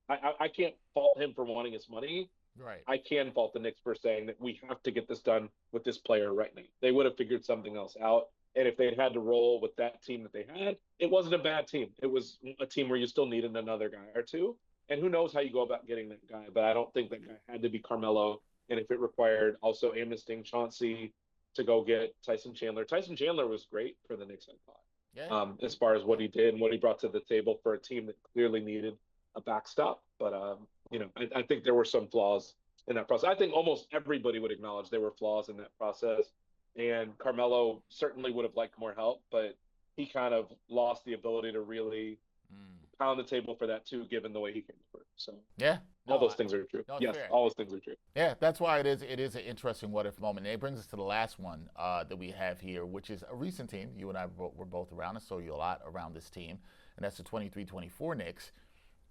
I can't fault him for wanting his money. Right. I can fault the Knicks for saying that we have to get this done with this player right now. They would have figured something else out. And if they'd had to roll with that team that they had, it wasn't a bad team. It was a team where you still needed another guy or two. And who knows how you go about getting that guy. But I don't think that guy had to be Carmelo. And if it required also amnestying Chauncey to go get Tyson Chandler. Tyson Chandler was great for the Knicks, I thought, Yeah. as far as what he did and what he brought to the table for a team that clearly needed a backstop. But I think there were some flaws in that process. I think almost everybody would acknowledge there were flaws in that process, and Carmelo certainly would have liked more help, but he kind of lost the ability to really Mm. pound the table for that too, given the way he came to work. So Yeah. all No. those things are true. No, it's Yes, fair. all those things are true. Yeah, that's why it is an interesting what if moment. And it brings us to the last one that we have here, which is a recent team. You and I were both around. I saw you a lot around this team, and that's the 23-24 Knicks.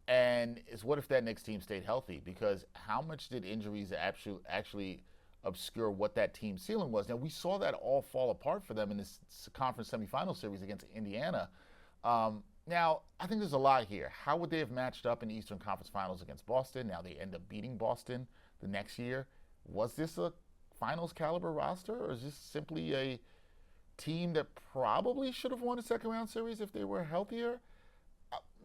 And it's what if that Knicks team stayed healthy? Because how much did injuries actually obscure what that team's ceiling was? Now, we saw that all fall apart for them in this conference semifinal series against Indiana. Now, I think there's a lot here. How would they have matched up in the Eastern Conference Finals against Boston? Now they end up beating Boston the next year. Was this a finals caliber roster, or is this simply a team that probably should have won a second round series if they were healthier?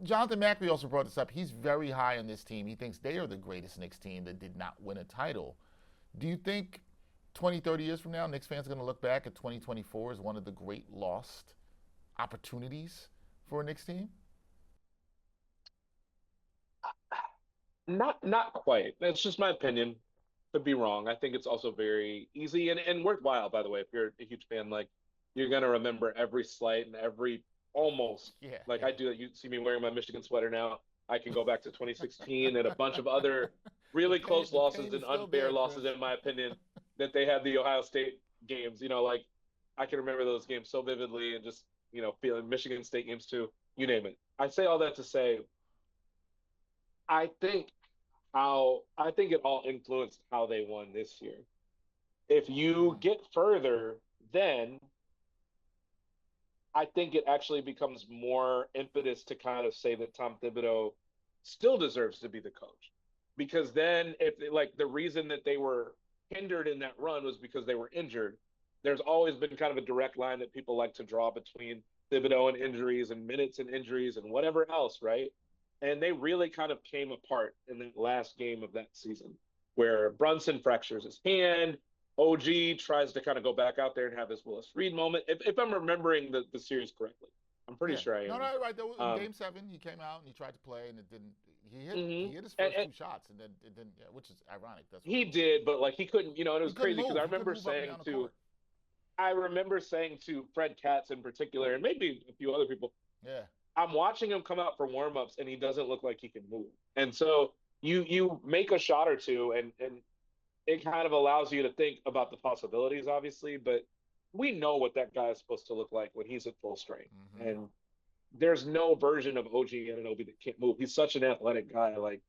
Jonathan Macri also brought this up. He's very high on this team. He thinks they are the greatest Knicks team that did not win a title. Do you think 20, 30 years from now, Knicks fans are going to look back at 2024 as one of the great lost opportunities for a Knicks team? Not quite. That's just my opinion. Could be wrong. I think it's also very easy and worthwhile, by the way, if you're a huge fan, like you're gonna remember every slight and every almost Yeah, like yeah. I do. You see me wearing my Michigan sweater now. I can go back to 2016 and a bunch of other really close The pain losses is and still unfair there, Chris. losses, in my opinion, that they had the Ohio State games. Like I can remember those games so vividly and just feeling Michigan State games too. You name it. I say all that to say, I think I think it all influenced how they won this year. If you Mm. get further, then I think it actually becomes more impetus to kind of say that Tom Thibodeau still deserves to be the coach. Because then, if like the reason that they were hindered in that run was because they were injured, there's always been kind of a direct line that people like to draw between Thibodeau and injuries and minutes and injuries and whatever else, right? And they really kind of came apart in that last game of that season where Brunson fractures his hand. OG tries to kind of go back out there and have his Willis Reed moment. If I'm remembering the series correctly, I'm pretty Yeah. sure I No, am. no, right. There was, in Um, Game 7, he came out and he tried to play, and it didn't. He mhm. hit his and, first and two shots, and then it didn't. Yeah, which is ironic. That's what he it was. did, but like he couldn't, and it He was couldn't crazy because move. He couldn't move up and down the court. I remember saying to Fred Katz in particular, and maybe a few other people, Yeah. I'm watching him come out for warmups and he doesn't look like he can move. And so you make a shot or two and it kind of allows you to think about the possibilities, obviously, but we know what that guy is supposed to look like when he's at full strength. Hmm. And there's no version of OG Anunoby that can't move. He's such an athletic guy. Like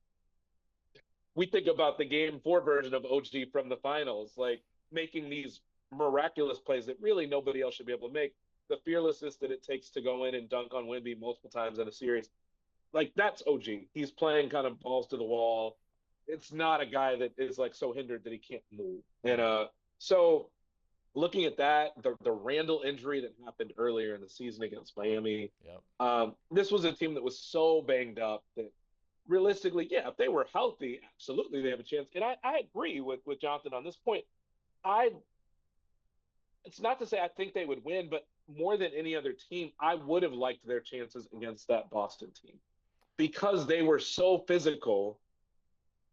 we think about the game 4 version of OG from the finals, like making these miraculous plays that really nobody else should be able to make. The fearlessness that it takes to go in and dunk on Wemby multiple times in a series, like that's OG. He's playing kind of balls to the wall. It's not a guy that is like so hindered that he can't move. And so looking at that, the Randall injury that happened earlier in the season against Miami, Yep. this was a team that was so banged up that realistically, yeah, if they were healthy, absolutely they have a chance. And I agree with Jonathan on this point. I It's not to say I think they would win, but more than any other team, I would have liked their chances against that Boston team because they were so physical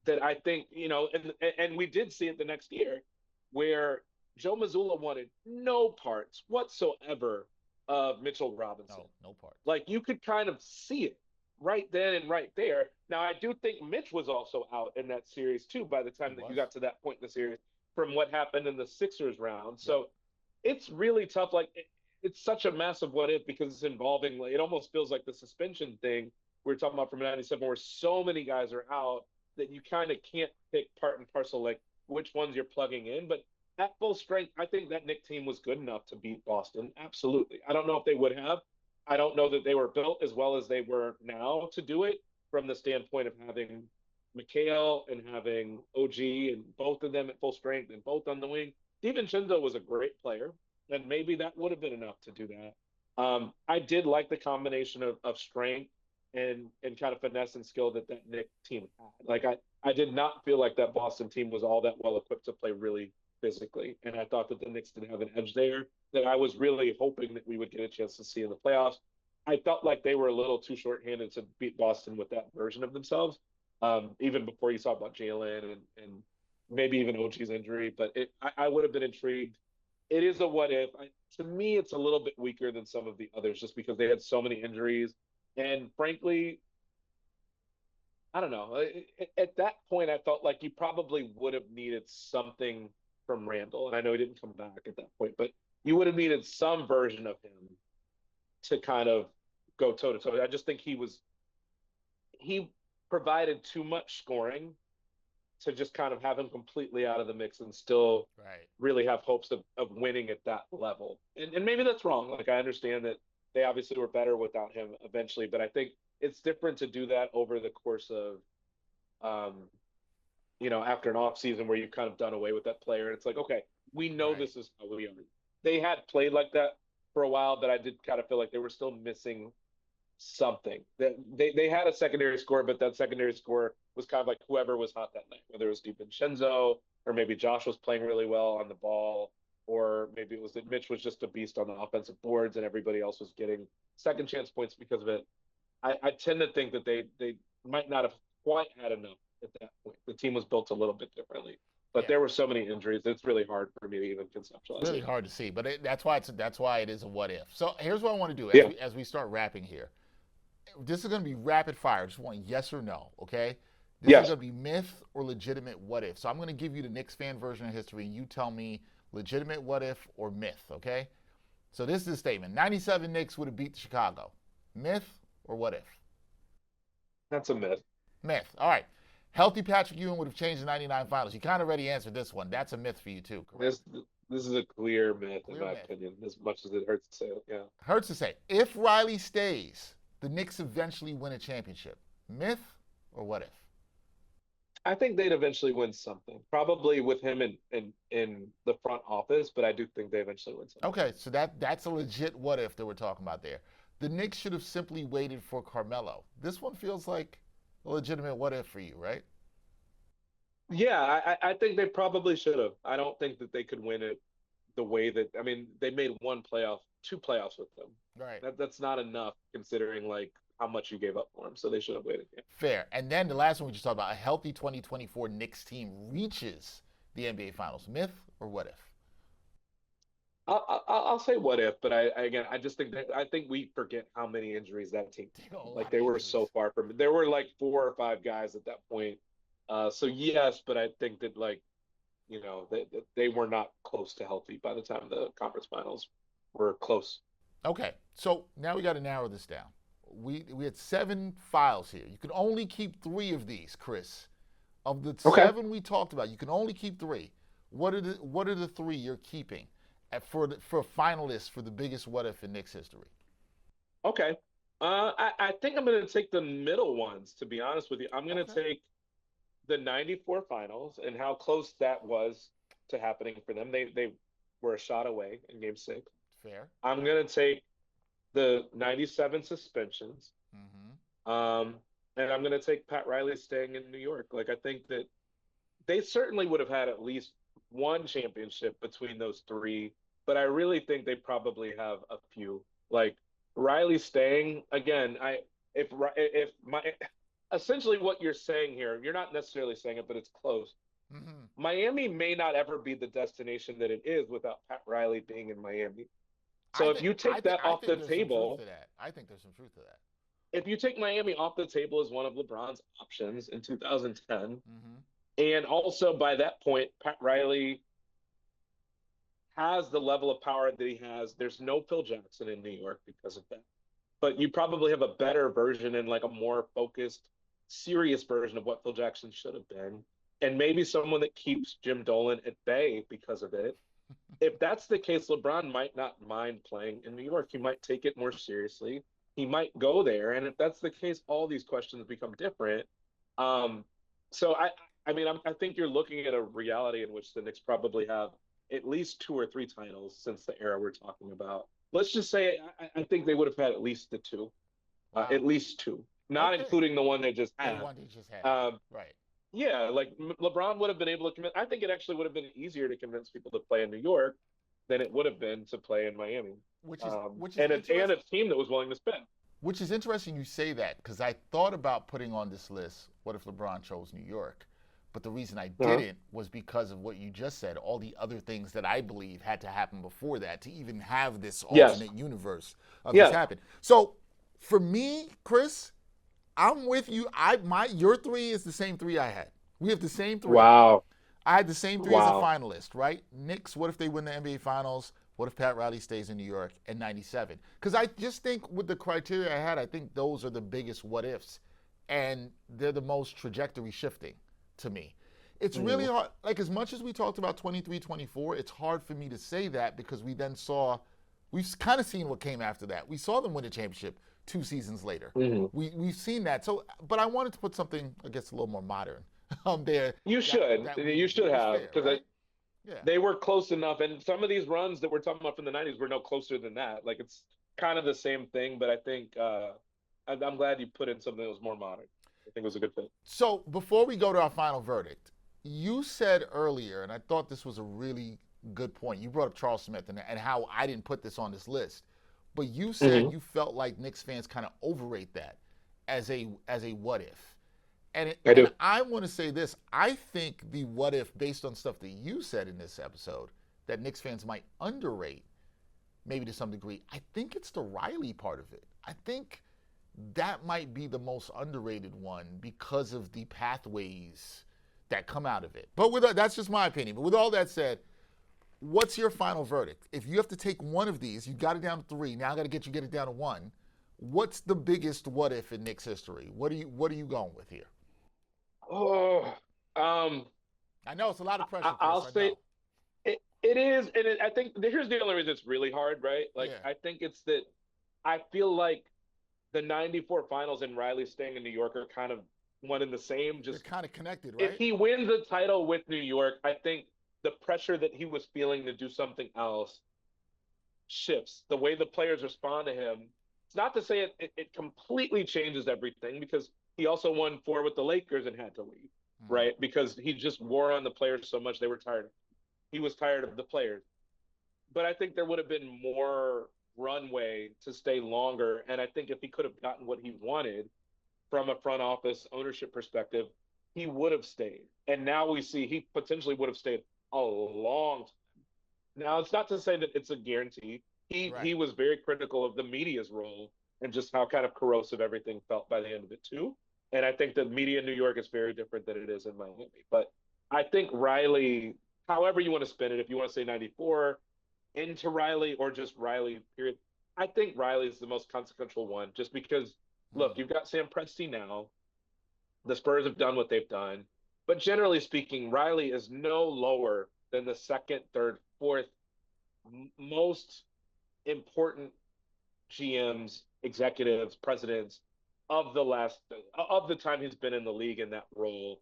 that I think, and we did see it the next year where Joe Mazzulla wanted no parts whatsoever of Mitchell Robinson. No, no part. Like you could kind of see it right then and right there. Now, I do think Mitch was also out in that series too by the He time that you was. got to that point in the series from what happened in the Sixers round. Yep. So it's really tough. Like it's such a massive what if because it's involving, like, it almost feels like the suspension thing we were talking about from 97 where so many guys are out that you kind of can't pick part and parcel like which ones you're plugging in. But at full strength, I think that Knicks team was good enough to beat Boston. Absolutely. I don't know if they would have. I don't know that they were built as well as they were now to do it from the standpoint of having McHale and having OG and both of them at full strength and both on the wing. DiVincenzo was a great player, and maybe that would have been enough to do that. I did like the combination of strength and kind of finesse and skill that Knicks team had. Like I did not feel like that Boston team was all that well equipped to play really physically, and I thought that the Knicks did have an edge there that I was really hoping that we would get a chance to see in the playoffs. I felt like they were a little too shorthanded to beat Boston with that version of themselves. Even before you saw about Jalen and maybe even OG's injury, but I would have been intrigued. It is a what if. To me, it's a little bit weaker than some of the others just because they had so many injuries. And frankly, I don't know. At that point, I felt like you probably would have needed something from Randall. And I know he didn't come back at that point, but you would have needed some version of him to kind of go toe to toe. I just think he provided too much scoring to just kind of have him completely out of the mix and still Right. really have hopes of winning at that level. And maybe that's wrong. Like I understand that they obviously were better without him eventually, but I think it's different to do that over the course of after an off season where you've kind of done away with that player. It's like, okay, we know Right. this is how we are. They had played like that for a while, but I did kind of feel like they were still missing something. They had a secondary score, but that secondary score was kind of like whoever was hot that night, whether it was DiVincenzo or maybe Josh was playing really well on the ball, or maybe it was that Mitch was just a beast on the offensive boards and everybody else was getting second chance points because of it. I tend to think that they might not have quite had enough at that point. The team was built a little bit differently, but Yeah. there were so many injuries. It's really hard for me to even It's conceptualize really it. hard to see, but that's why it is a what if. So here's what I want to do Yeah. as we start wrapping here. This is going to be rapid fire. Just want yes or no. Okay. This is Yes. going to be myth or legitimate what if. So I'm going to give you the Knicks fan version of history, and you tell me legitimate what if or myth. Okay. So this is a statement: '97 Knicks would have beat Chicago. Myth or what if? That's a myth. Myth. All right. Healthy Patrick Ewing would have changed the '99 finals. You kind of already answered this one. That's a myth for you too, correct? This is a clear myth in Clear my myth. opinion, as much as it hurts to say it. Yeah. Hurts to say. If Riley stays, the Knicks eventually win a championship. Myth or what if? I think they'd eventually win something, probably with him in the front office, but I do think they eventually win something. Okay, so that's a legit what if that we're talking about there. The Knicks should have simply waited for Carmelo. This one feels like a legitimate what if for you, right? Yeah, I think they probably should have. I don't think that they could win it the way that, I mean, they made two playoffs with them. Right. That's not enough considering like how much you gave up for him. So they should have waited. Yeah. Fair. And then the last one we just talked about, a healthy 2024 Knicks team reaches the NBA Finals. Myth or what if? I'll say what if, but again I just think that I think we forget how many injuries that team They got a had. lot Like of they were so injuries. far from it. There were like 4 or 5 guys at that point. So yes, but I think that like they were not close to healthy by the time the conference finals were close. Okay, so now we got to narrow this down. We had 7 files here. You can only keep 3 of these, Chris. Of the Okay. 7 we talked about, you can only keep 3. What are the 3 you're keeping for finalists for the biggest what if in Knicks history? Okay. I think I'm going to take the middle ones, to be honest with you. I'm going to Okay, take the 94 finals and how close that was to happening for them. They were a shot away in game 6. fair. I'm going to take the 97 suspensions. Mm-hmm. Um, and I'm going to take Pat Riley staying in New York. Like, I think that they certainly would have had at least one championship between those 3, but I really think they probably have a few. Like Riley staying again. If my essentially what you're saying here, you're not necessarily saying it, but it's close. Mm-hmm. Miami may not ever be the destination that it is without Pat Riley being in Miami. I So if think you I take think that I off the think there's some truth table, to that. I think there's some truth to that. if you take Miami off the table as one of LeBron's options in 2010, Mm-hmm. and also by that point, Pat Riley has the level of power that he has. There's no Phil Jackson in New York because of that. But you probably have a better version and like a more focused, serious version of what Phil Jackson should have been. And maybe someone that keeps Jim Dolan at bay because of it. If that's the case, LeBron might not mind playing in New York. He might take it more seriously. He might go there. And if that's the case, all these questions become different. Um, so I think you're looking at a reality in which the Knicks probably have at least 2 or 3 titles since the era we're talking about. Let's just say I think they would have had at least the 2, Wow. at least 2, not Okay. including the one they just Yeah, the had. one he just had. Um, Right. yeah, like LeBron would have been able to convince. I think it actually would have been easier to convince people to play in New York than it would have been to play in Miami. Which is which is And a interesting. team that was willing to spend. Which is interesting you say that because I thought about putting on this list. What if LeBron chose New York? But the reason I Uh-huh. didn't was because of what you just said. All the other things that I believe had to happen before that to even have this Yes. alternate universe of this Yeah. happen. So for me, Chris, I'm with you. Your 3 is the same 3 I had. We have the same 3. Wow. I had the same 3 as a Wow. finalist, right? Knicks, what if they win the NBA Finals? What if Pat Riley stays in New York at 97? Because I just think with the criteria I had, I think those are the biggest what ifs. And they're the most trajectory shifting to me. It's really Mm. hard. Like, as much as we talked about 23, 24, it's hard for me to say that because we've kind of seen what came after that. We saw them win a championship 2 seasons later. Mhm. We've seen that. So, but I wanted to put something, I guess, a little more modern there You that should. that You we should is have fair, because right? Yeah. they were close enough. And some of these runs that we're talking about from the 90s were no closer than that. Like it's kind of the same thing, but I think I'm glad you put in something that was more modern. I think it was a good fit. So before we go to our final verdict, you said earlier, and I thought this was a really good point. You brought up Charles Smith and how I didn't put this on this list, but you said Hmm. you felt like Knicks fans kind of overrate that as a what if. I And do. I want to say this. I think the what if, based on stuff that you said in this episode, that Knicks fans might underrate, maybe to some degree. I think it's the Riley part of it. I think that might be the most underrated one because of the pathways that come out of it. But that's just my opinion. But with all that said, what's your final verdict? If you have to take one of these, you got it down to 3. Now I got to get it down to 1. What's the biggest what if in Knicks history? What are you going with here? Oh, um, I know it's a lot of pressure, I'll Chris. I say know. it is, and I think here's the only reason it's really hard, right? Like Yeah, I think it's that I feel like the '94 finals and Riley staying in New York are kind of one and the same. they're Just kind of connected, if right? he wins the title with New York, I think the pressure that he was feeling to do something else shifts. The way the players respond to him. It's not to say it completely changes everything because he also won 4 with the Lakers and had to leave, Mm. right? Because he just wore on the players so much they were tired. He was tired of the players. But I think there would have been more runway to stay longer. And I think if he could have gotten what he wanted from a front office ownership perspective, he would have stayed. And now we see he potentially would have stayed a long time. Now it's not to say that it's a guarantee. He Right. was very critical of the media's role and just how kind of corrosive everything felt by the end of it too. And I think the media in New York is very different than it is in Miami. But I think Riley however you want to spin it, if you want to say 94 into Riley or just Riley, period. I think Riley is the most consequential one just because, look, Mm. you've got Sam Presti now. The Spurs have done what they've done. But generally speaking, Riley is no lower than the second, third, fourth most important GMs, executives, presidents of the time he's been in the league in that role.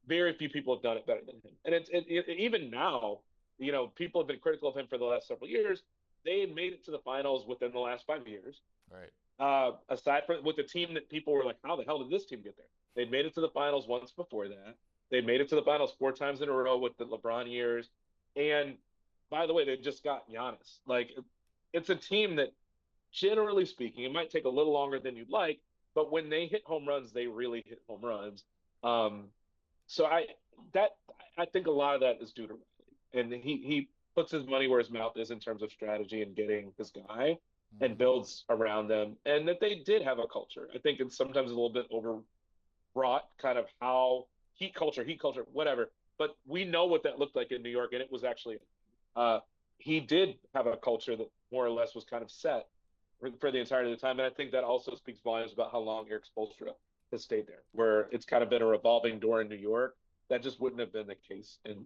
Very few people have done it better than him. And even now, people have been critical of him for the last several years. They made it to the finals within the last 5 years. Right. Aside from with the team that people were like, how the hell did this team get there? They'd made it to the finals once before that. They made it to the finals 4 times in a row with the LeBron years. And by the way, they just got Giannis. Like, it's a team that, generally speaking, it might take a little longer than you'd like, but when they hit home runs, they really hit home runs. Um, so that I think a lot of that is due to Riley, and he puts his money where his mouth is in terms of strategy and getting his guy, and Mm. builds around them, and that they did have a culture. I think it's sometimes a little bit overwrought, kind of how heat culture, whatever. But we know what that looked like in New York, and it was actually uh, he did have a culture that more or less was kind of set for the entirety of the time, and I think that also speaks volumes about how long Eric Spoelstra has stayed there, where it's kind of been a revolving door in New York. That just wouldn't have been the case in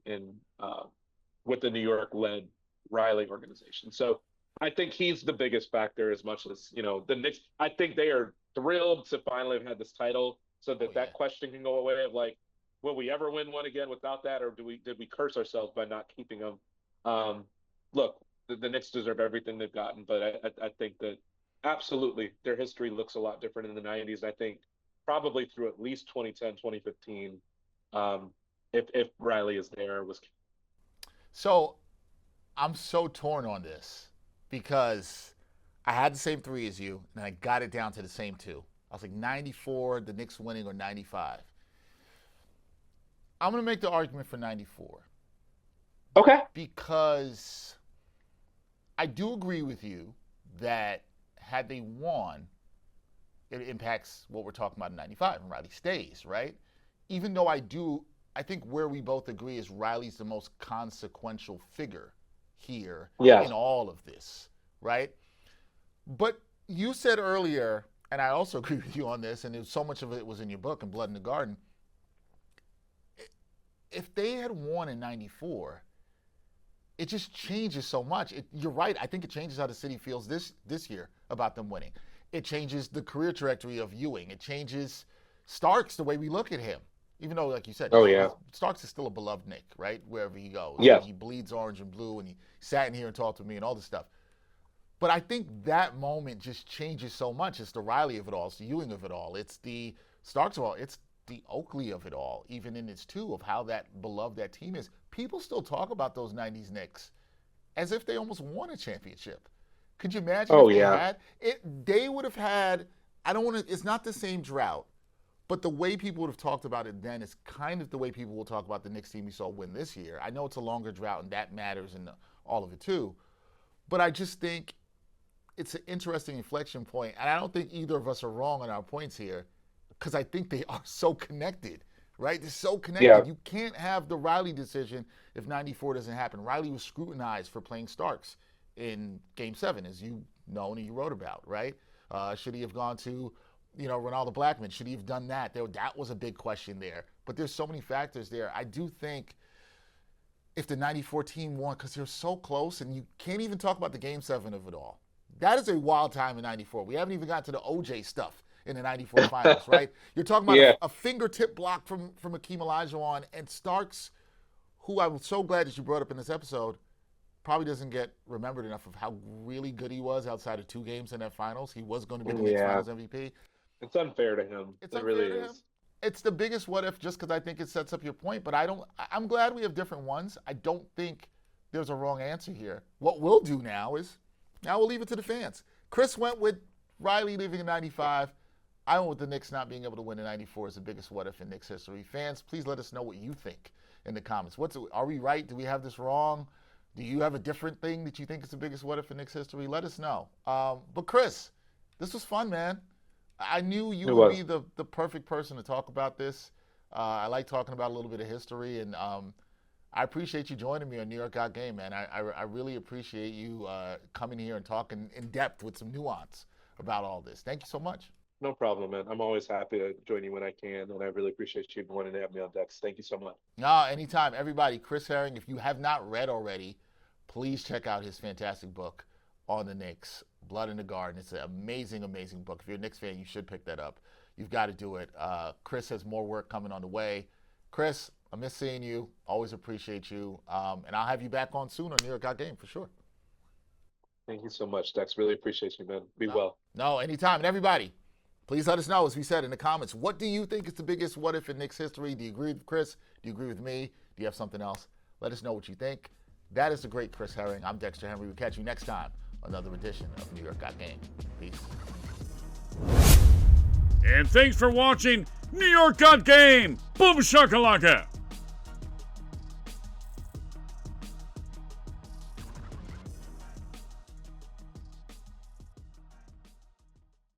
with the New York led Riley organization. So I think he's the biggest factor, as much as the Knicks. I think they are thrilled to finally have had this title, so Oh that yeah. that question can go away of like, will we ever win one again without that, or did we curse ourselves by not keeping them? Um, Look, the Knicks deserve everything they've gotten, but I think that absolutely their history looks a lot different in the 90s. I think probably through at least 2010, 2015, um, if Riley is there, was. So I'm so torn on this because I had the same three as you, and I got it down to the same two. I was like 94, the Knicks winning, or 95. I'm going to make the argument for 94 Okay. because I do agree with you that had they won, it impacts what we're talking about in 95, and Riley stays, right? Even though I think where we both agree is Riley's the most consequential figure here in Yes. all of this, right? But you said earlier, and I also agree with you on this, and so much of it was in your book, in Blood in the Garden. If they had won in 94, it just changes so much. You're right. I think it changes how the city feels this year about them winning. It changes the career trajectory of Ewing. It changes Starks, the way we look at him. Even though, like you said, Oh yeah. Starks is still a beloved Nick, right? Wherever he goes. And Yes. he bleeds orange and blue, and he sat in here and talked to me and all this stuff. But I think that moment just changes so much. It's the Riley of it all. It's the Ewing of it all. It's the Starks of it all. It's the Oakley of it all, even in its two, of how that beloved that team is. People still talk about those 90s Knicks as if they almost won a championship. Could you imagine Oh if they yeah. had it? They would have had. I don't want to. It's not the same drought, but the way people would have talked about it then is kind of the way people will talk about the Knicks team we saw win this year. I know it's a longer drought, and that matters in all of it too. But I just think it's an interesting inflection point, and I don't think either of us are wrong on our points here, because I think they are so connected, right? They're so Yeah. connected. You can't have the Riley decision if 94 doesn't happen. Riley was scrutinized for playing Starks in Game 7, as you know and you wrote about, right? Should he have gone to, Ronaldo Blackman? Should he have done that? That was a big question there. But there's so many factors there. I do think if the 94 team won, because they're so close, and you can't even talk about the Game 7 of it all. That is a wild time in 94. We haven't even got to the OJ stuff in the 94 finals, right? You're talking about Yeah. a fingertip block from Akeem Olajuwon, and Starks, who I'm so glad that you brought up in this episode, probably doesn't get remembered enough of how really good he was outside of 2 games in that finals. He was going to be the Knicks Yeah. Finals MVP. It's unfair to him. It's It really unfair to him. is. It's the biggest what if, just because I think it sets up your point. But I'm glad we have different ones. I don't think there's a wrong answer here. What we'll do now we'll leave it to the fans. Chris went with Riley leaving in 95. I went with the Knicks not being able to win in 94 as the biggest what if in Knicks history. Fans, please let us know what you think in the comments. Are we right? Do we have this wrong? Do you have a different thing that you think is the biggest what if in Knicks history? Let us know. But Chris, this was fun, man. I knew you It would be was. the perfect person to talk about this. I like talking about a little bit of history, and I appreciate you joining me on New York Got Game, man. I really appreciate you coming here and talking in depth with some nuance about all this. Thank you so much. No problem, man. I'm always happy to join you when I can, and I really appreciate you wanting to have me on Dex. Thank you so much. No, anytime. Everybody, Chris Herring, if you have not read already, please check out his fantastic book on the Knicks, Blood in the Garden. It's an amazing, amazing book. If you're a Knicks fan, you should pick that up. You've got to do it. Chris has more work coming on the way. Chris, I miss seeing you. Always appreciate you. And I'll have you back on soon on New York Got Game for sure. Thank you so much, Dex. Really appreciate you, man. Be well. No, anytime. And everybody, please let us know, as we said in the comments, what do you think is the biggest what if in Knicks history? Do you agree with Chris? Do you agree with me? Do you have something else? Let us know what you think. That is the great Chris Herring. I'm Dexter Henry. We'll catch you next time on another edition of New York Got Game. Peace. And thanks for watching New York Got Game. Boom shakalaka.